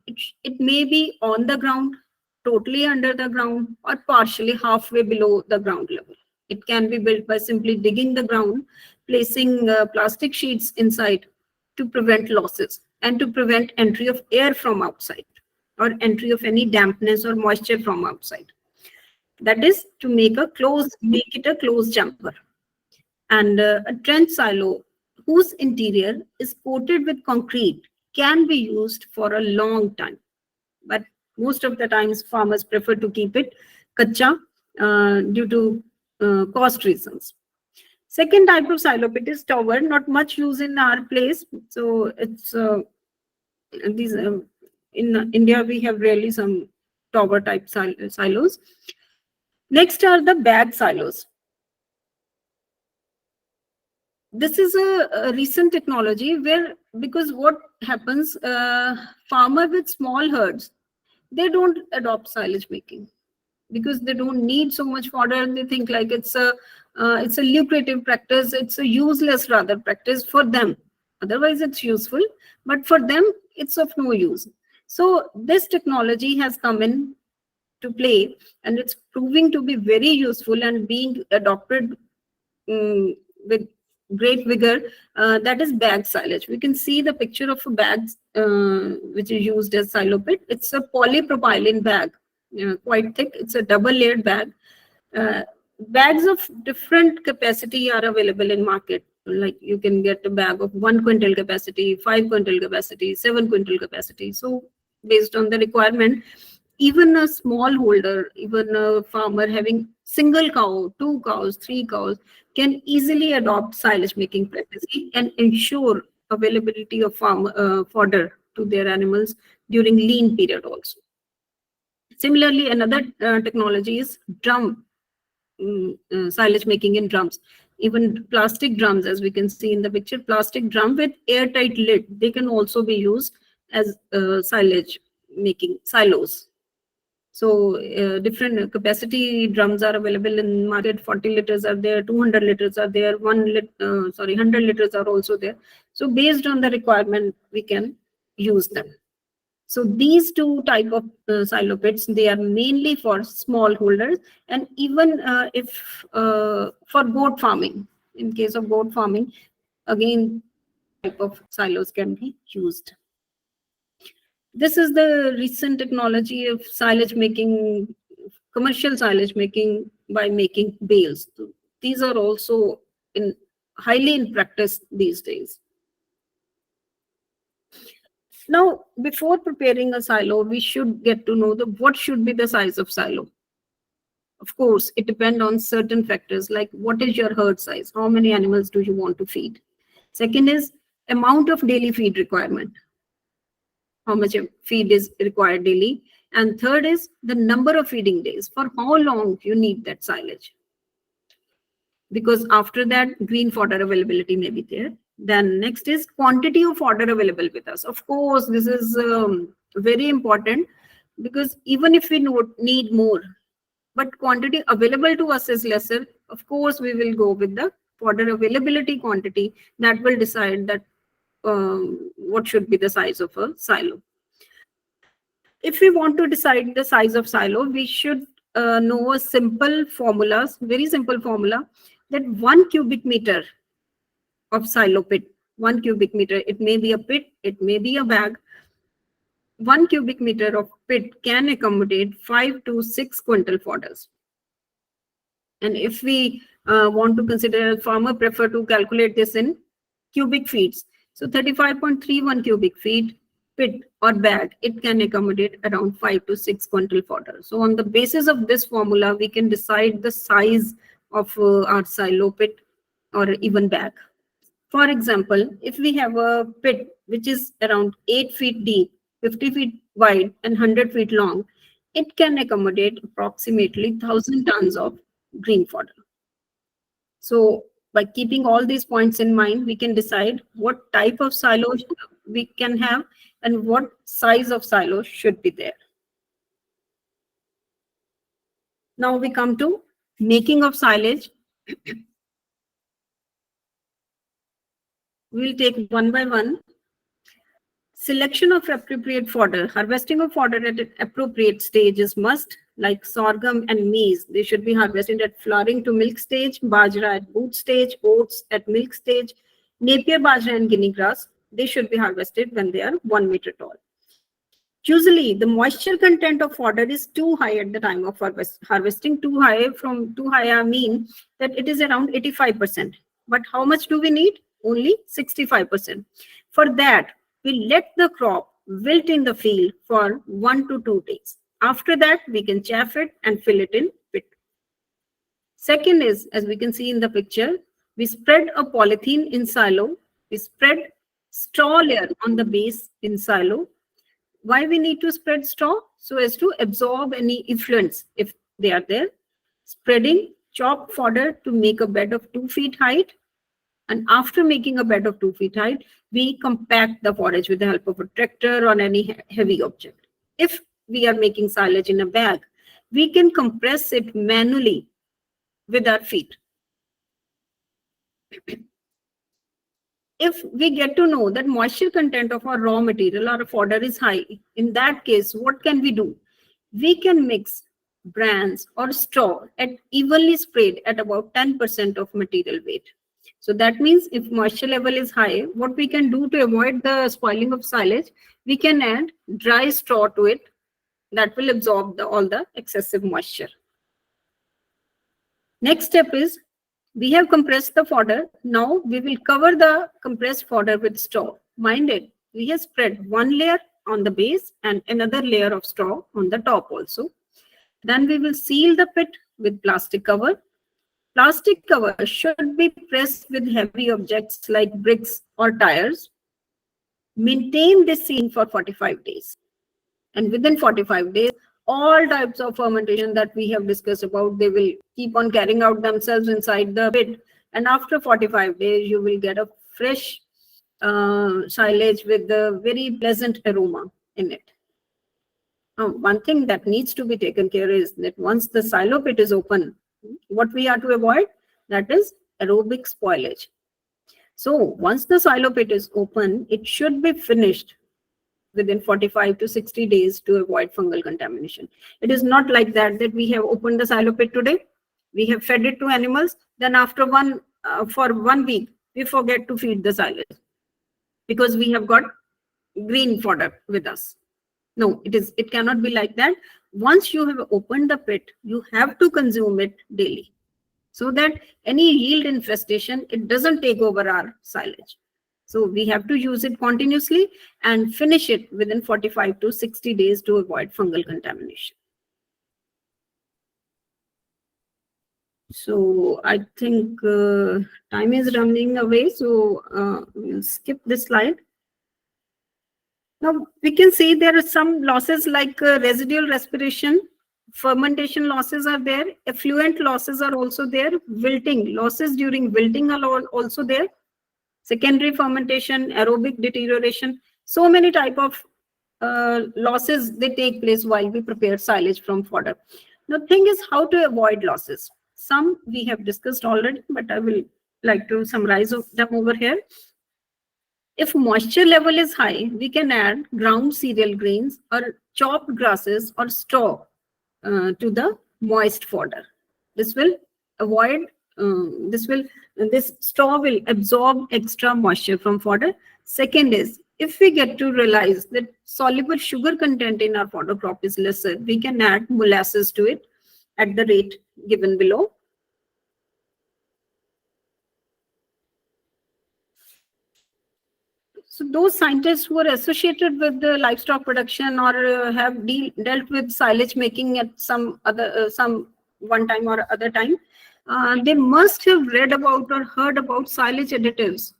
it may be on the ground, totally under the ground, or partially halfway below the ground level. It can be built by simply digging the ground, placing plastic sheets inside to prevent losses and to prevent entry of air from outside or entry of any dampness or moisture from outside. That is to make it a closed jumper. And a trench silo whose interior is coated with concrete can be used for a long time, but most of the times farmers prefer to keep it kacha due to cost reasons. Second type of silo pit is tower, not much use in our place. So it's these in India we have really some tower type silos. Next are the bag silos. This is a recent technology where, because what happens, farmer with small herds, they don't adopt silage making because they don't need so much fodder. They think like it's a lucrative practice. It's a useless rather practice for them. Otherwise, it's useful, but for them, it's of no use. So this technology has come in to play, and it's proving to be very useful and being adopted with great vigor. That is bag silage. We can see the picture of a bag which is used as silo pit. It's a polypropylene bag, quite thick. It's a double layered bag. Bags of different capacity are available in market. Like you can get a bag of 1 quintal capacity, 5 quintal capacity, 7 quintal capacity. So based on the requirement, even a small holder, even a farmer having single cow, 2 cows, 3 cows, can easily adopt silage making practice and ensure availability of fodder to their animals during lean period also. Similarly, another technology is drum silage making in drums. Even plastic drums, as we can see in the picture, plastic drum with airtight lid, they can also be used as silage making silos. So different capacity drums are available in market. 40 liters are there, 200 liters are there, 100 liters are also there. So based on the requirement, we can use them. So these two type of silo pits, they are mainly for small holders, and even if for goat farming. In case of goat farming, again, type of silos can be used. This is the recent technology of silage making, commercial silage making by making bales. These are also highly in practice these days. Now, before preparing a silo, we should get to know what should be the size of silo. Of course, it depends on certain factors like what is your herd size? How many animals do you want to feed? Second is amount of daily feed requirement. How much feed is required daily? And third is the number of feeding days, for how long you need that silage. Because after that, green fodder availability may be there. Then next is quantity of fodder available with us. Of course, this is very important, because even if we need more, but quantity available to us is lesser, of course, we will go with the fodder availability quantity. That will decide that what should be the size of a silo. If we want to decide the size of silo, we should know a simple formula, very simple formula, that 1 cubic meter of silo pit, 1 cubic meter, it may be a pit, it may be a bag. 1 cubic meter of pit can accommodate 5 to 6 quintal fodders. And if we want to consider, farmer prefer to calculate this in cubic feet. So 35.31 cubic feet pit or bag, it can accommodate around 5 to 6 quintal fodder. So on the basis of this formula, we can decide the size of our silo pit or even bag. For example, if we have a pit which is around 8 feet deep, 50 feet wide, and 100 feet long, it can accommodate approximately 1,000 tons of green fodder. So by keeping all these points in mind, we can decide what type of silo we can have and what size of silo should be there. Now we come to making of silage. We'll take one by one. Selection of appropriate fodder. Harvesting of fodder at an appropriate stage is must. Like sorghum and maize, they should be harvested at flowering to milk stage, bajra at boot stage, oats at milk stage, napier bajra and guinea grass, they should be harvested when they are 1 meter tall. Usually, the moisture content of fodder is too high at the time of harvesting. Too high, I mean that it is around 85%. But how much do we need? Only 65%. For that, we let the crop wilt in the field for 1 to 2 days. After that, we can chaff it and fill it in pit. Second is, as we can see in the picture, we spread a polythene in silo. We spread straw layer on the base in silo. Why we need to spread straw? So as to absorb any effluents if they are there. Spreading chopped fodder to make a bed of 2 feet height. And after making a bed of 2 feet height, we compact the forage with the help of a tractor or any heavy object. If we are making silage in a bag, we can compress it manually with our feet. If we get to know that moisture content of our raw material or fodder is high, in that case, what can we do? We can mix brands or straw at evenly sprayed at about 10% of material weight. So that means if moisture level is high, what we can do to avoid the spoiling of silage, we can add dry straw to it that will absorb all the excessive moisture. Next step is, we have compressed the fodder. Now we will cover the compressed fodder with straw. Mind it, we have spread one layer on the base and another layer of straw on the top also. Then we will seal the pit with plastic cover. Plastic cover should be pressed with heavy objects like bricks or tires. Maintain this sealing for 45 days. And within 45 days, all types of fermentation that we have discussed about, they will keep on carrying out themselves inside the pit. And after 45 days, you will get a fresh silage with a very pleasant aroma in it. One thing that needs to be taken care is that once the silo pit is open, what we are to avoid, that is aerobic spoilage. So once the silo pit is open, it should be finished within 45 to 60 days to avoid fungal contamination. It is not like that we have opened the silo pit today, we have fed it to animals, then after for 1 week, we forget to feed the silage because we have got green fodder with us. No, it cannot be like that. Once you have opened the pit, you have to consume it daily so that any yield infestation, it doesn't take over our silage. So we have to use it continuously and finish it within 45 to 60 days to avoid fungal contamination. So I think time is running away, so we'll skip this slide. Now we can see there are some losses like residual respiration, fermentation losses are there, effluent losses are also there, wilting losses during wilting are also there, secondary fermentation, aerobic deterioration. So many type of losses they take place while we prepare silage from fodder. The thing is how to avoid losses. Some we have discussed already, but I will like to summarize them over here. If moisture level is high, we can add ground cereal grains or chopped grasses or straw to the moist fodder. This will avoid, this straw will absorb extra moisture from fodder. Second is, if we get to realize that soluble sugar content in our fodder crop is lesser, we can add molasses to it at the rate given below. So those scientists who are associated with the livestock production or have dealt with silage making at some one time or other time, they must have read about or heard about silage additives.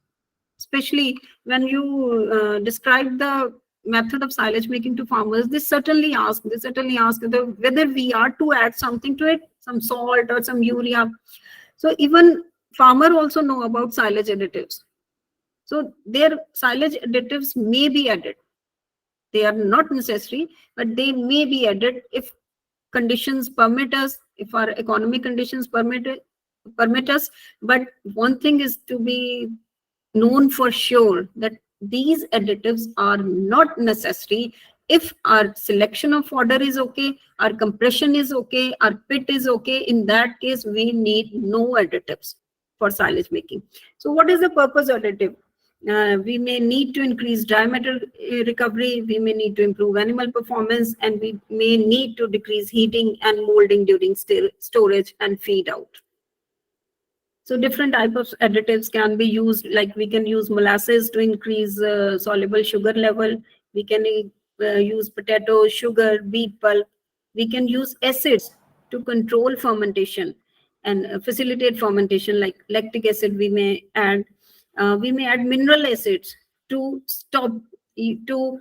Especially when you describe the method of silage making to farmers, they certainly ask whether we are to add something to it, some salt or some urea. So even farmer also know about silage additives. So their silage additives may be added. They are not necessary, but they may be added if conditions permit us, if our economic conditions permit us. But one thing is to be known for sure, that these additives are not necessary if our selection of fodder is okay, our compression is okay, our pit is okay. In that case, we need no additives for silage making. So what is the purpose of additive? We may need to increase dry matter recovery, we may need to improve animal performance, and we may need to decrease heating and molding during storage and feed out. So different types of additives can be used, like we can use molasses to increase soluble sugar level. We can use potato, sugar, beet pulp. We can use acids to control fermentation and facilitate fermentation, like lactic acid we may add. We may add mineral acids to stop, to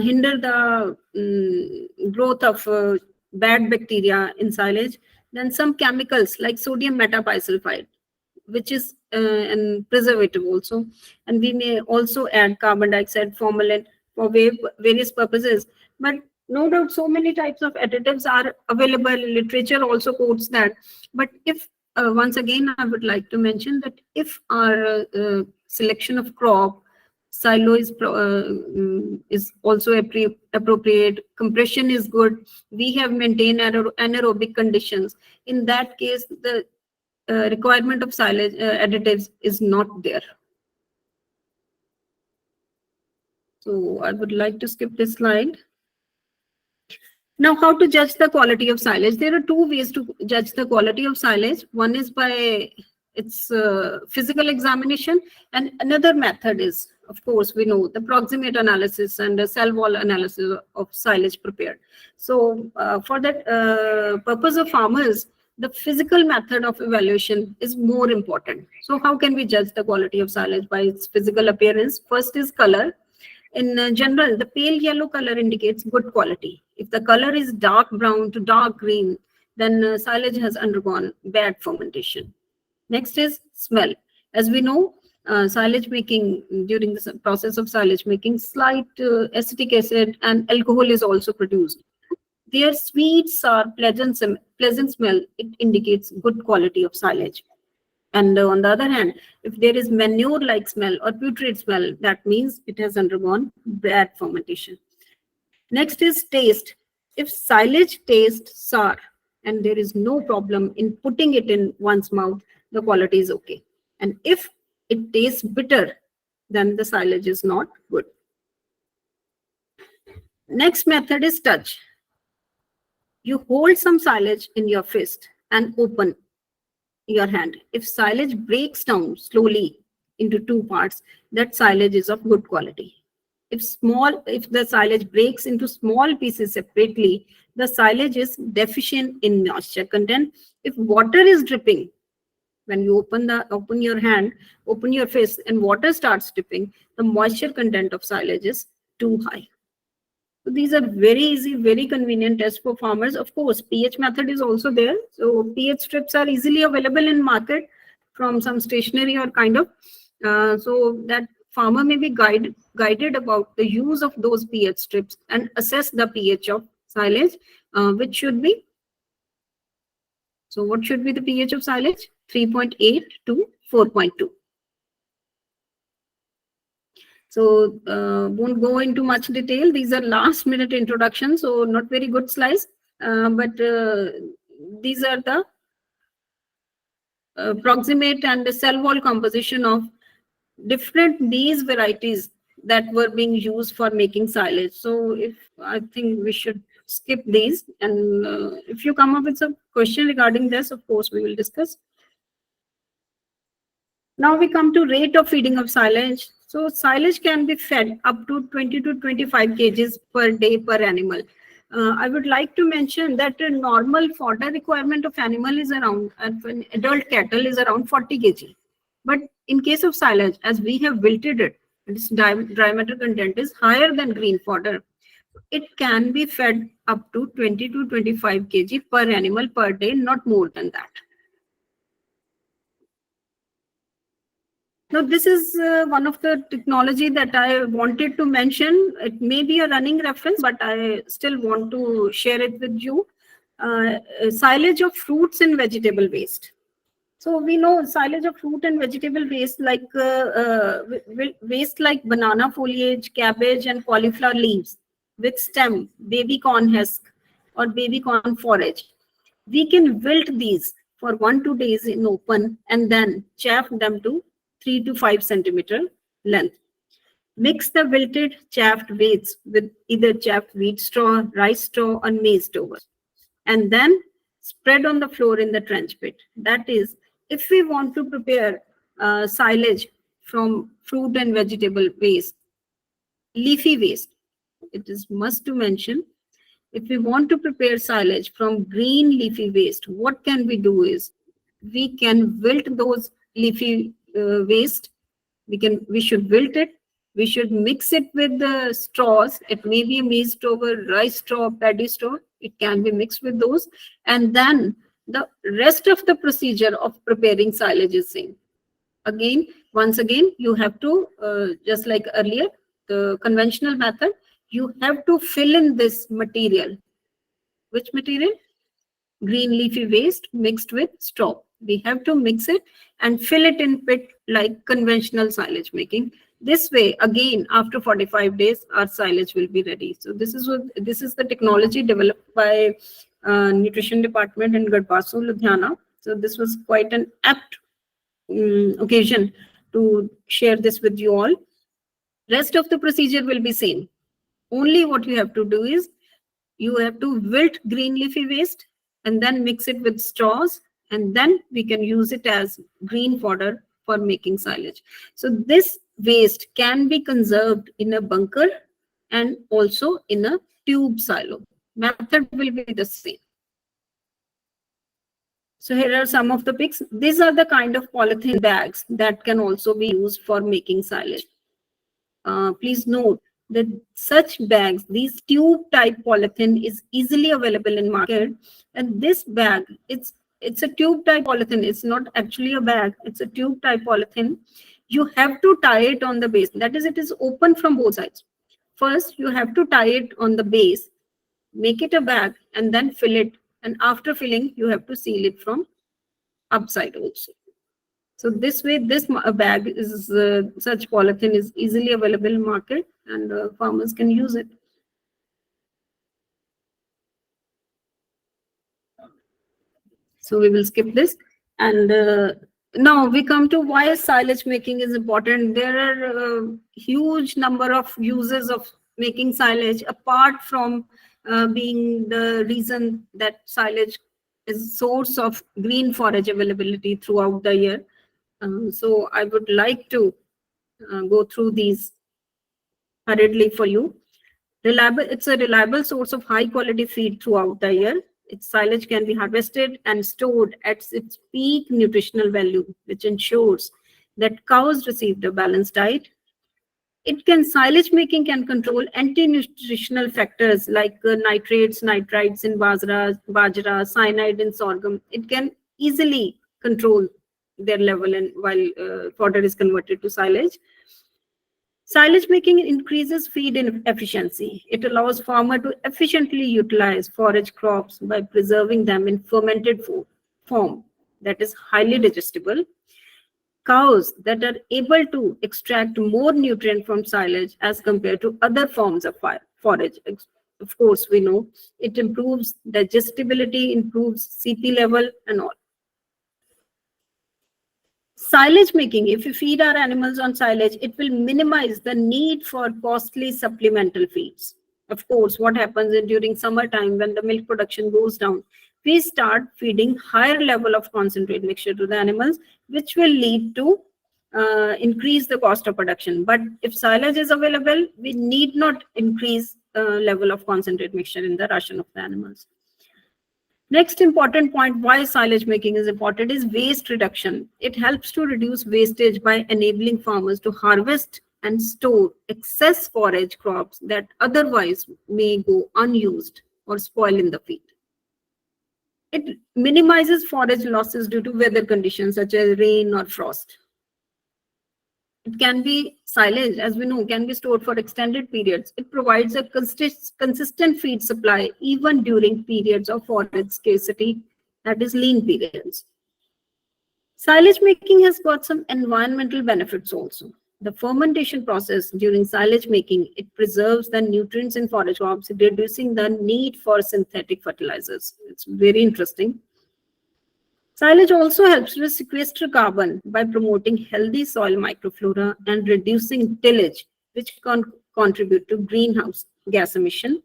hinder the growth of bad bacteria in silage. Then some chemicals like sodium metabisulfite, which is an preservative also. And we may also add carbon dioxide, formalin for various purposes. But no doubt so many types of additives are available. Literature also quotes that. But if once again, I would like to mention that if our selection of crop, silo is also appropriate, compression is good, we have maintained anaerobic conditions, in that case, the requirement of silage additives is not there. So I would like to skip this slide. Now, how to judge the quality of silage? There are two ways to judge the quality of silage. One is by its physical examination, and another method is, of course, we know the proximate analysis and the cell wall analysis of silage prepared. So for that purpose of farmers, the physical method of evaluation is more important. So how can we judge the quality of silage? By its physical appearance. First is color. In general, the pale yellow color indicates good quality. If the color is dark brown to dark green, then silage has undergone bad fermentation. Next is smell. As we know, silage making, during the process of silage making, slight acetic acid and alcohol is also produced. Their sweet, sour, pleasant smell, it indicates good quality of silage. And on the other hand, if there is manure-like smell or putrid smell, that means it has undergone bad fermentation. Next is taste. If silage tastes sour and there is no problem in putting it in one's mouth, the quality is okay. And if it tastes bitter, then the silage is not good. Next method is touch. You hold some silage in your fist and open your hand. If silage breaks down slowly into two parts, that silage is of good quality. If the silage breaks into small pieces separately, the silage is deficient in moisture content. If water is dripping, when you open your hand, open your fist, and water starts dripping, the moisture content of silage is too high. So these are very easy, very convenient tests for farmers. Of course, pH method is also there. So pH strips are easily available in market from some stationery or kind of, so that farmer may be guided about the use of those pH strips and assess the pH of silage, which should be, so what should be the pH of silage? 3.8 to 4.2. So won't go into much detail. These are last minute introductions, so not very good slides. But these are the proximate and the cell wall composition of different maize varieties that were being used for making silage. So if I think we should skip these, and if you come up with some question regarding this, of course we will discuss. Now we come to rate of feeding of silage. So silage can be fed up to 20 to 25 kgs per day per animal. I would like to mention that a normal fodder requirement of animal is around, an adult cattle is around 40 kg. But in case of silage, as we have wilted it, its dry matter content is higher than green fodder. It can be fed up to 20 to 25 kg per animal per day, not more than that. Now, this is one of the technology that I wanted to mention. It may be a running reference, but I still want to share it with you. Silage of fruits and vegetable waste. So we know silage of fruit and vegetable waste like waste like banana foliage, cabbage, and cauliflower leaves with stem, baby corn husk, or baby corn forage. We can wilt these for 1 to 2 days in open and then chaff them to 3 to 5 centimeter length. Mix the wilted chaffed waste with either chaffed wheat straw, rice straw, or maize stover, and then spread on the floor in the trench pit. That is, if we want to prepare silage from fruit and vegetable waste, leafy waste, it is must to mention, if we want to prepare silage from green leafy waste, what can we do is, we can wilt those leafy waste. We should wilt it. We should mix it with the straws. It may be a maize straw, rice straw, paddy straw. It can be mixed with those. And then the rest of the procedure of preparing silage is same. Again, once again, you have to, just like earlier, the conventional method, you have to fill in this material. Which material? Green leafy waste mixed with straw. We have to mix it and fill it in pit like conventional silage making. This way, again, after 45 days, our silage will be ready. So this is the technology developed by Nutrition Department in Gadbasu, Ludhiana. So this was quite an apt occasion to share this with you all. Rest of the procedure will be same. Only what you have to do is, you have to wilt green leafy waste and then mix it with straws, and then we can use it as green fodder for making silage. So this waste can be conserved in a bunker and also in a tube silo. Method will be the same. So here are some of the pics. These are the kind of polythene bags that can also be used for making silage. Please note that such bags, these tube type polythene, is easily available in market. And this bag, it's a tube type polythene. It's not actually a bag. It's a tube type polythene. You have to tie it on the base. That is, it is open from both sides. First, you have to tie it on the base, make it a bag, and then fill it. And after filling, you have to seal it from upside also. So this way, this bag is such polythene is easily available in market, and farmers can use it. So we will skip this, and now we come to why silage making is important. There are a huge number of uses of making silage, apart from being the reason that silage is a source of green forage availability throughout the year. So I would like to go through these hurriedly for you. It's a reliable source of high quality feed throughout the year. Its silage can be harvested and stored at its peak nutritional value, which ensures that cows receive a balanced diet, Silage making can control anti-nutritional factors like nitrates, nitrites in bajra, cyanide in sorghum. It can easily control their level and while fodder is converted to silage. Silage making increases feed efficiency. It allows farmer to efficiently utilize forage crops by preserving them in fermented form that is highly digestible. Cows that are able to extract more nutrient from silage as compared to other forms of forage. Of course, we know it improves digestibility, improves CP level and all. Silage making, if we feed our animals on silage, it will minimize the need for costly supplemental feeds. Of course, what happens during summertime when the milk production goes down, we start feeding higher level of concentrate mixture to the animals, which will lead to increase the cost of production. But if silage is available, we need not increase level of concentrate mixture in the ration of the animals. Next important point why silage making is important is waste reduction. It helps to reduce wastage by enabling farmers to harvest and store excess forage crops that otherwise may go unused or spoil in the field. It minimizes forage losses due to weather conditions such as rain or frost. It can be silage, as we know, can be stored for extended periods. It provides a consistent feed supply even during periods of forage scarcity, that is lean periods. Silage making has got some environmental benefits also. The fermentation process during silage making, it preserves the nutrients in forage crops, reducing the need for synthetic fertilizers. It's very interesting. Silage also helps to sequester carbon by promoting healthy soil microflora and reducing tillage, which can contribute to greenhouse gas emission.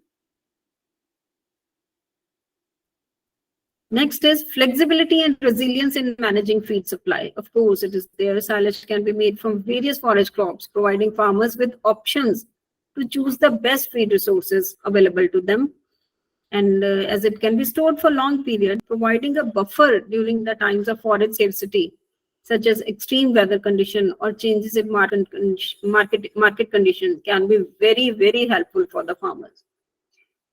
Next is flexibility and resilience in managing feed supply. Of course, it is there. Silage can be made from various forage crops, providing farmers with options to choose the best feed resources available to them. And as it can be stored for long periods, providing a buffer during the times of forage scarcity, such as extreme weather condition or changes in market condition, can be very, very helpful for the farmers.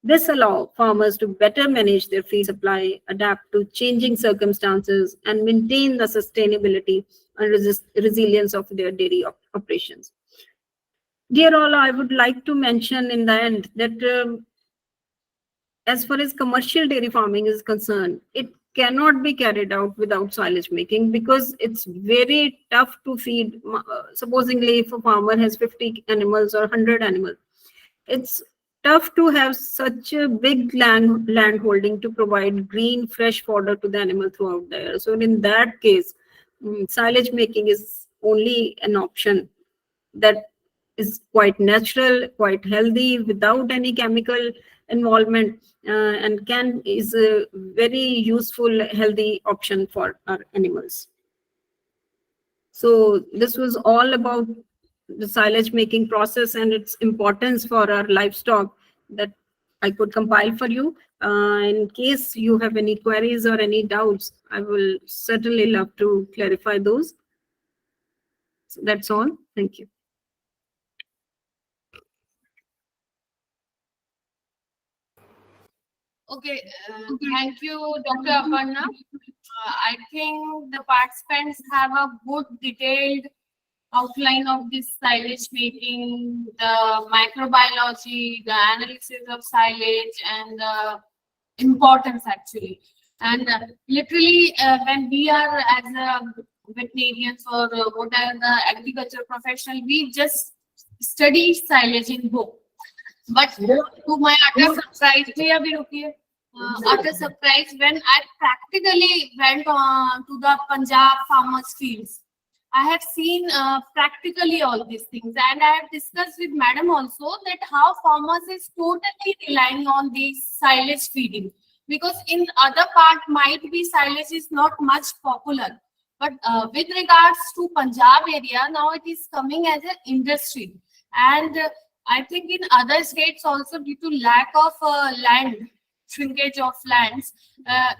This allows farmers to better manage their feed supply, adapt to changing circumstances, and maintain the sustainability and resilience of their dairy operations. Dear all, I would like to mention in the end that as far as commercial dairy farming is concerned, it cannot be carried out without silage making because it's very tough to feed. Supposingly, if a farmer has 50 animals or 100 animals, it's tough to have such a big land holding to provide green, fresh fodder to the animal throughout the year. So in that case, silage making is only an option that is quite natural, quite healthy, without any chemical involvement, and is a very useful, healthy option for our animals. So this was all about the silage making process and its importance for our livestock that I could compile for you. In case you have any queries or any doubts, I will certainly love to clarify those. So that's all. Thank you. Okay, thank you, Dr. Aparna. I think the participants have a good detailed outline of this silage making, the microbiology, the analysis of silage, and the importance actually. And literally, when we are as a veterinarians or whatever the agriculture professional, we just study silage in book. But to my utter surprise, utter surprise, when I practically went to the Punjab farmers' fields, I have seen practically all these things, and I have discussed with Madam also that how farmers is totally relying on these silage feeding, because in other part might be silage is not much popular, but with regards to Punjab area, now it is coming as an industry. And I think in other states also, due to lack of land, shrinkage of lands,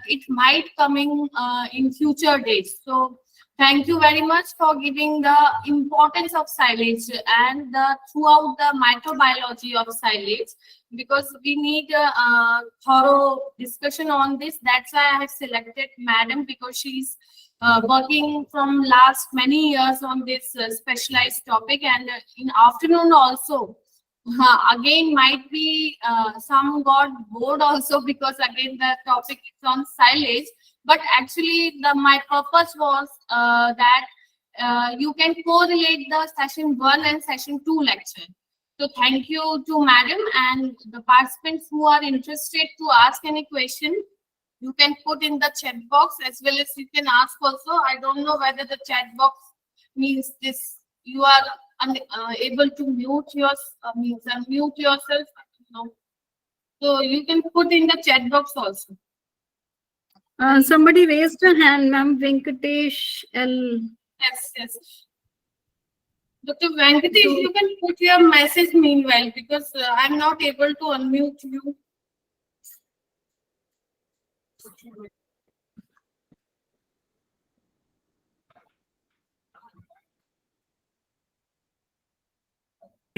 it might coming in future days. So Thank you very much for giving the importance of silage and throughout the microbiology of silage, because we need a thorough discussion on this. That's why I have selected Madam, because she's working from last many years on this specialized topic, and in afternoon also. Again, might be some got bored also, because again the topic is on silage. But actually, my purpose was that you can correlate the session 1 and session 2 lecture. So thank you to Madam, and the participants who are interested to ask any question, you can put in the chat box, as well as you can ask also. I don't know whether the chat box means this you are able to unmute yourself. No. So you can put in the chat box also. Somebody raised a hand, ma'am. Venkatesh L. Yes. Dr. Venkatesh, you can put your message meanwhile, because I'm not able to unmute you.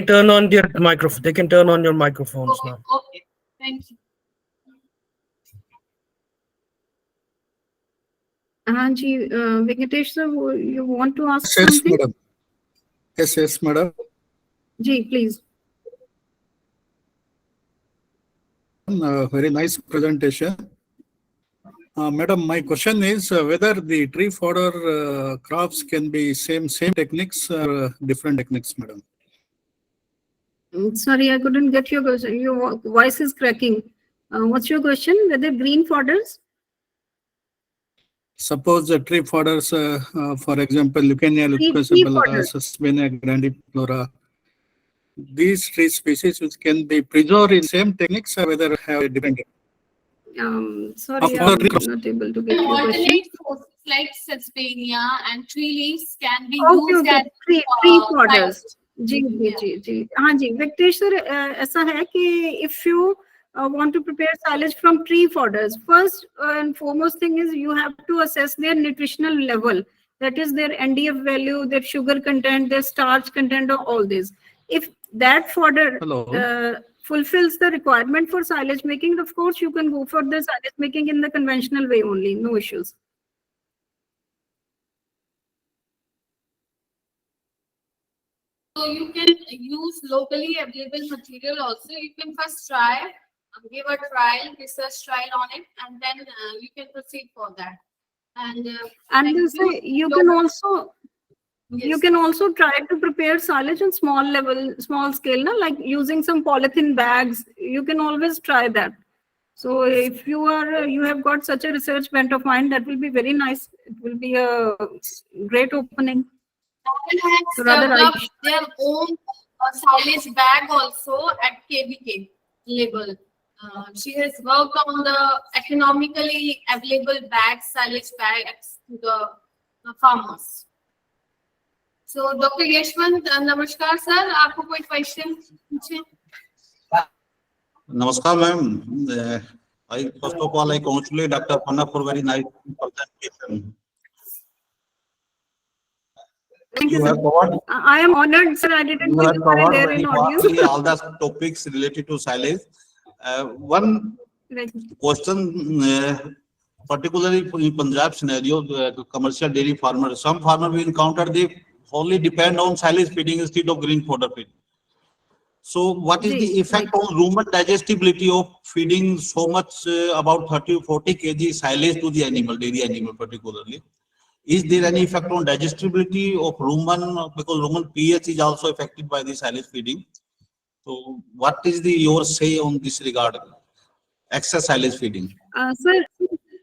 Turn on their microphone. They can turn on your microphones now. Okay. Thank you. Ji, Venkatesh sir, you want to ask Yes, something? madam. Yes, madam. Ji, please. Very nice presentation. Madam, my question is whether the tree fodder crops can be same techniques or different techniques, madam. Sorry, I couldn't get your question. Your voice is cracking. What's your question? Whether green fodders? Suppose the tree fodders, for example, Leucaena leucosebella, Susbenia grandiflora, these tree species which can be preserved in same techniques or whether have a different. Sorry, I'm not able to get your question. Alternate sources like Susbenia and tree leaves can be Okay, used okay. as Tree fodders. जी हाँ जी Venkatesh sir ऐसा है कि if you want to prepare silage from tree fodders, first and foremost thing is you have to assess their nutritional level, that is their NDF value, their sugar content, their starch content, or all this. If that fodder fulfills the requirement for silage making, of course you can go for the silage making in the conventional way only, no issues. So you can use locally available material also. You can first try, give a trial, research trial on it, and then you can proceed for that. And you can also you can also try to prepare silage on small scale, na? Like using some polythene bags. You can always try that. So if you have got such a research bent of mind, that will be very nice. It will be a great opening. has developed their own silage bag also at KVK level. She has worked on the economically available bags, silage bags to the farmers. So, Dr. Yashwant, namaskar sir. आपको कोई question पूछे? Namaskar, ma'am. First of all, I congratulate Dr. Panna for very nice presentation. Thank you, sir. I am honored, sir. I didn't know you were there in audience. All the topics related to silage. One question, particularly in Punjab scenario, commercial dairy farmers, some farmers we encounter, they wholly depend on silage feeding instead of green fodder feed. So what is the effect on rumen digestibility of feeding so much about 30-40 kg silage to the animal, dairy animal particularly? Is there any effect on digestibility of rumen, because rumen pH is also affected by the silage feeding? So what is your say on this regard, excess silage feeding? Sir,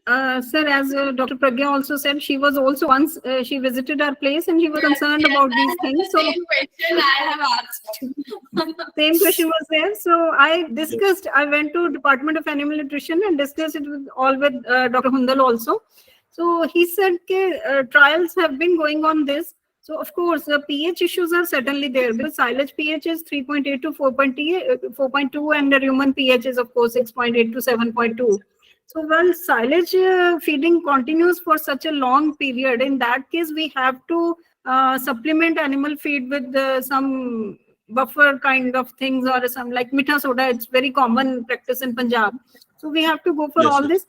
as Dr. Pragya also said, she was also once, she visited our place and she was concerned about these things. So same question I have asked. Same question was there. So I discussed, I went to Department of Animal Nutrition and discussed it with Dr. Hundal also. So he said trials have been going on this. So of course, the pH issues are certainly there because silage pH is 3.8 to 4.2 and the rumen pH is of course 6.8 to 7.2. So while silage feeding continues for such a long period, in that case, we have to supplement animal feed with some buffer kind of things, or some like mitha soda. It's very common practice in Punjab. So we have to go for Yes, all yes. this.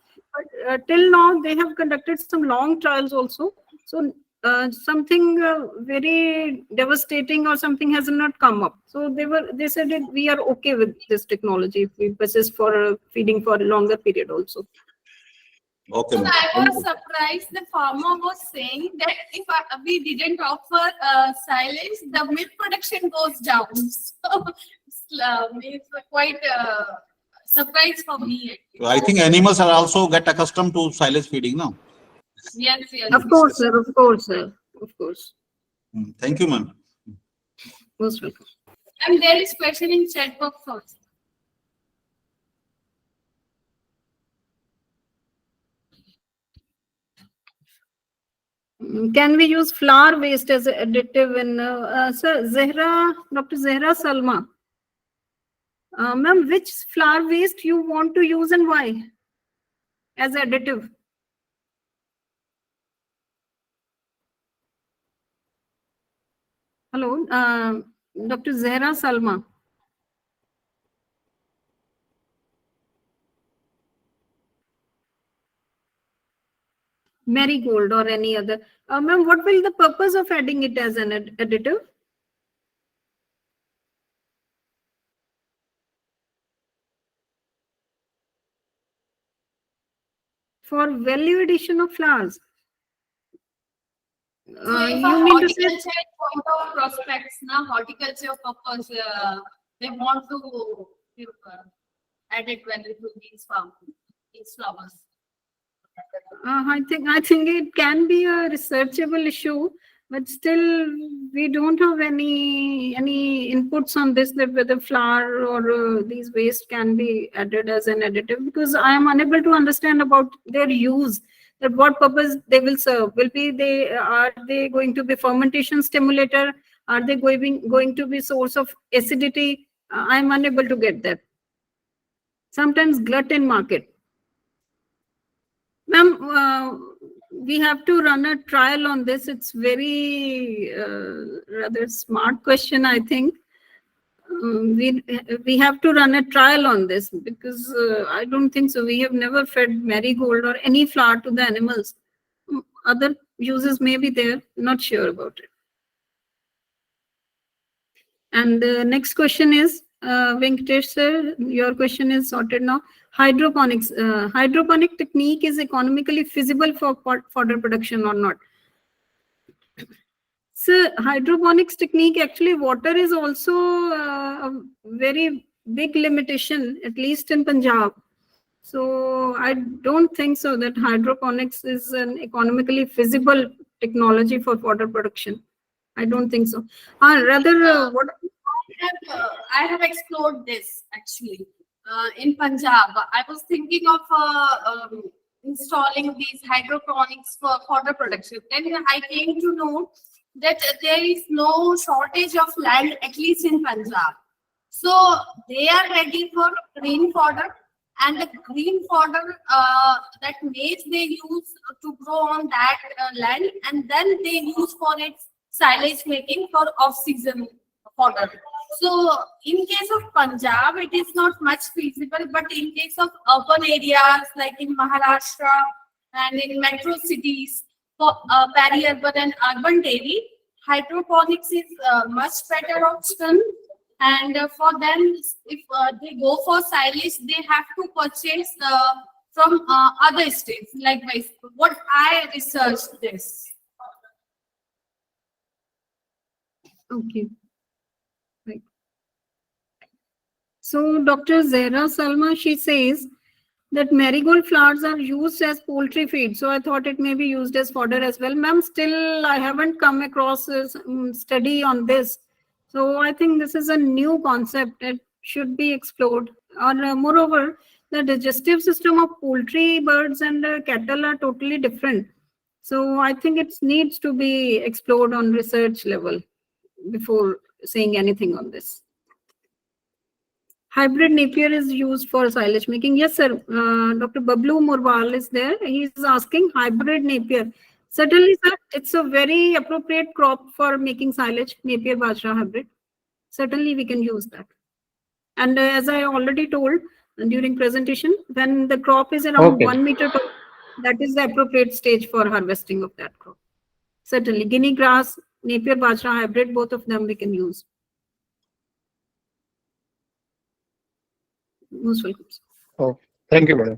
But till now, they have conducted some long trials also. So something very devastating or something has not come up. So they said that we are okay with this technology if we persist for feeding for a longer period also. Okay, So ma'am. I Thank was you. surprised the farmer was saying that if we didn't offer silage, the milk production goes down. So it's quite surprise for me. I think animals are also get accustomed to silage feeding now. Yes, yes. Of course, sir. Of course, sir. Of course. Thank you, ma'am. Most welcome. And there is question in chat box also. Can we use flour waste as an additive in, sir, Dr. Zehra Salma? Ma'am, which flour waste you want to use and why as additive? Hello, Dr. Zehra Salma. Marigold or any other. Ma'am, what will the purpose of adding it as an additive? For value addition of flowers. So if You mean to say horticulture point of prospects, now horticulture purpose, they want to give added value to these flowers. I think it can be a researchable issue, but still we don't have any inputs on this, that whether flour or these waste can be added as an additive, because I am unable to understand about their use, that what purpose they will serve. Are they going to be fermentation stimulator? Are they going to be source of acidity? I am unable to get that. Sometimes glut in market. Ma'am, we have to run a trial on this. It's very rather smart question, I think. We have to run a trial on this, because I don't think so. We have never fed marigold or any flour to the animals. Other uses may be there, not sure about it. And the next question is, Venkatesh sir, your question is sorted now. Hydroponics. Hydroponic technique is economically feasible for fodder production or not? So hydroponics technique, actually water is also a very big limitation, at least in Punjab. So I don't think so that hydroponics is an economically feasible technology for fodder production. I don't think so. What? I have explored this actually in Punjab. I was thinking of installing these hydroponics for fodder production. Then I came to know that there is no shortage of land, at least in Punjab. So they are ready for green fodder, and the green fodder, that maize they use to grow on that land, and then they use for its silage making for off-season fodder. So in case of Punjab, it is not much feasible, but in case of urban areas like in Maharashtra and in metro cities, for peri-urban and urban dairy, hydroponics is a much better option. And for them, if they go for silage, they have to purchase from other states. Likewise, what I researched this. Okay. Right. So Dr. Zehra Salma, she says that marigold flowers are used as poultry feed. So I thought it may be used as fodder as well. Ma'am, still I haven't come across a study on this. So I think this is a new concept that should be explored. Or moreover, the digestive system of poultry, birds and cattle are totally different. So I think it needs to be explored on research level before saying anything on this. Hybrid Napier is used for silage making. Yes, sir. Dr. Bablu Murwal is there. He is asking hybrid Napier. Certainly, sir. It's a very appropriate crop for making silage, Napier Bajra hybrid. Certainly, we can use that. And as I already told during presentation, when the crop is around 1 meter tall, that is the appropriate stage for harvesting of that crop. Certainly, Guinea grass, Napier Bajra hybrid, both of them we can use. Most welcome. Oh, thank you, madam.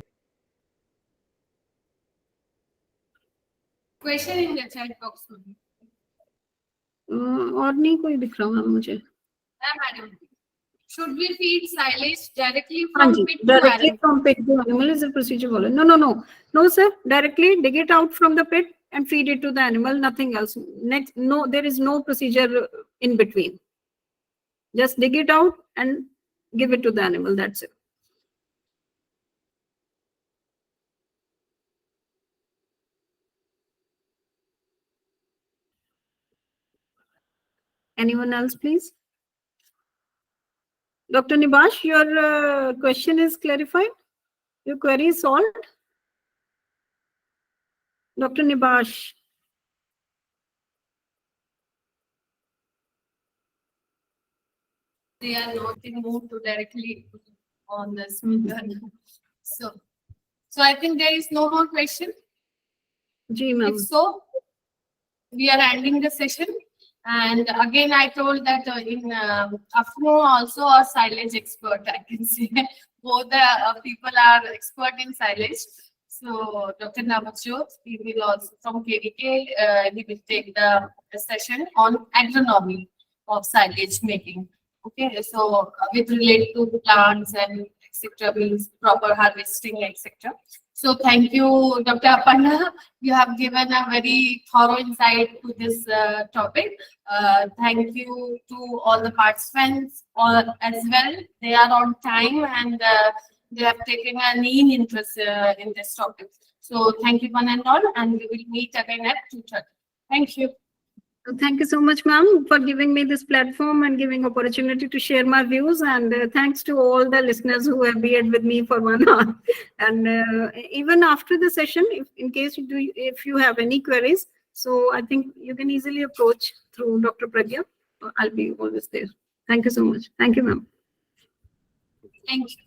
Question in the chat box. और नहीं कोई दिख रहा है मुझे. Madam, should we feed silage directly हाँ from ji, pit to directly animal? from pit to animal is the procedure. बोले. No, sir. Directly dig it out from the pit and feed it to the animal. Nothing else. Next, no, there is no procedure in between. Just dig it out and give it to the animal. That's it. Anyone else, please? Dr. Nibash, your question is clarified? Your query is solved? Dr. Nibash. They are not in mood to directly on the speaker. So I think there is no more question. Ji, ma'am. If so, we are ending the session. And again, I told that in afternoon also a silage expert, I can say. Both the people are expert in silage. So Dr. Navajot, he will also from KVK, he will take the session on agronomy of silage making. Okay, so with relate to plants and etc. means proper harvesting, etc. So thank you, Dr. Aparna. You have given a very thorough insight to this topic. Thank you to all the participants as well. They are on time and they have taken a keen interest in this topic. So thank you one and all, and we will meet again at 2:30. Thank you. Thank you so much, ma'am, for giving me this platform and giving opportunity to share my views. And thanks to all the listeners who have been with me for 1 hour. And even after the session, if you have any queries, so I think you can easily approach through Dr. Pragya. I'll be always there. Thank you so much. Thank you, ma'am. Thank you.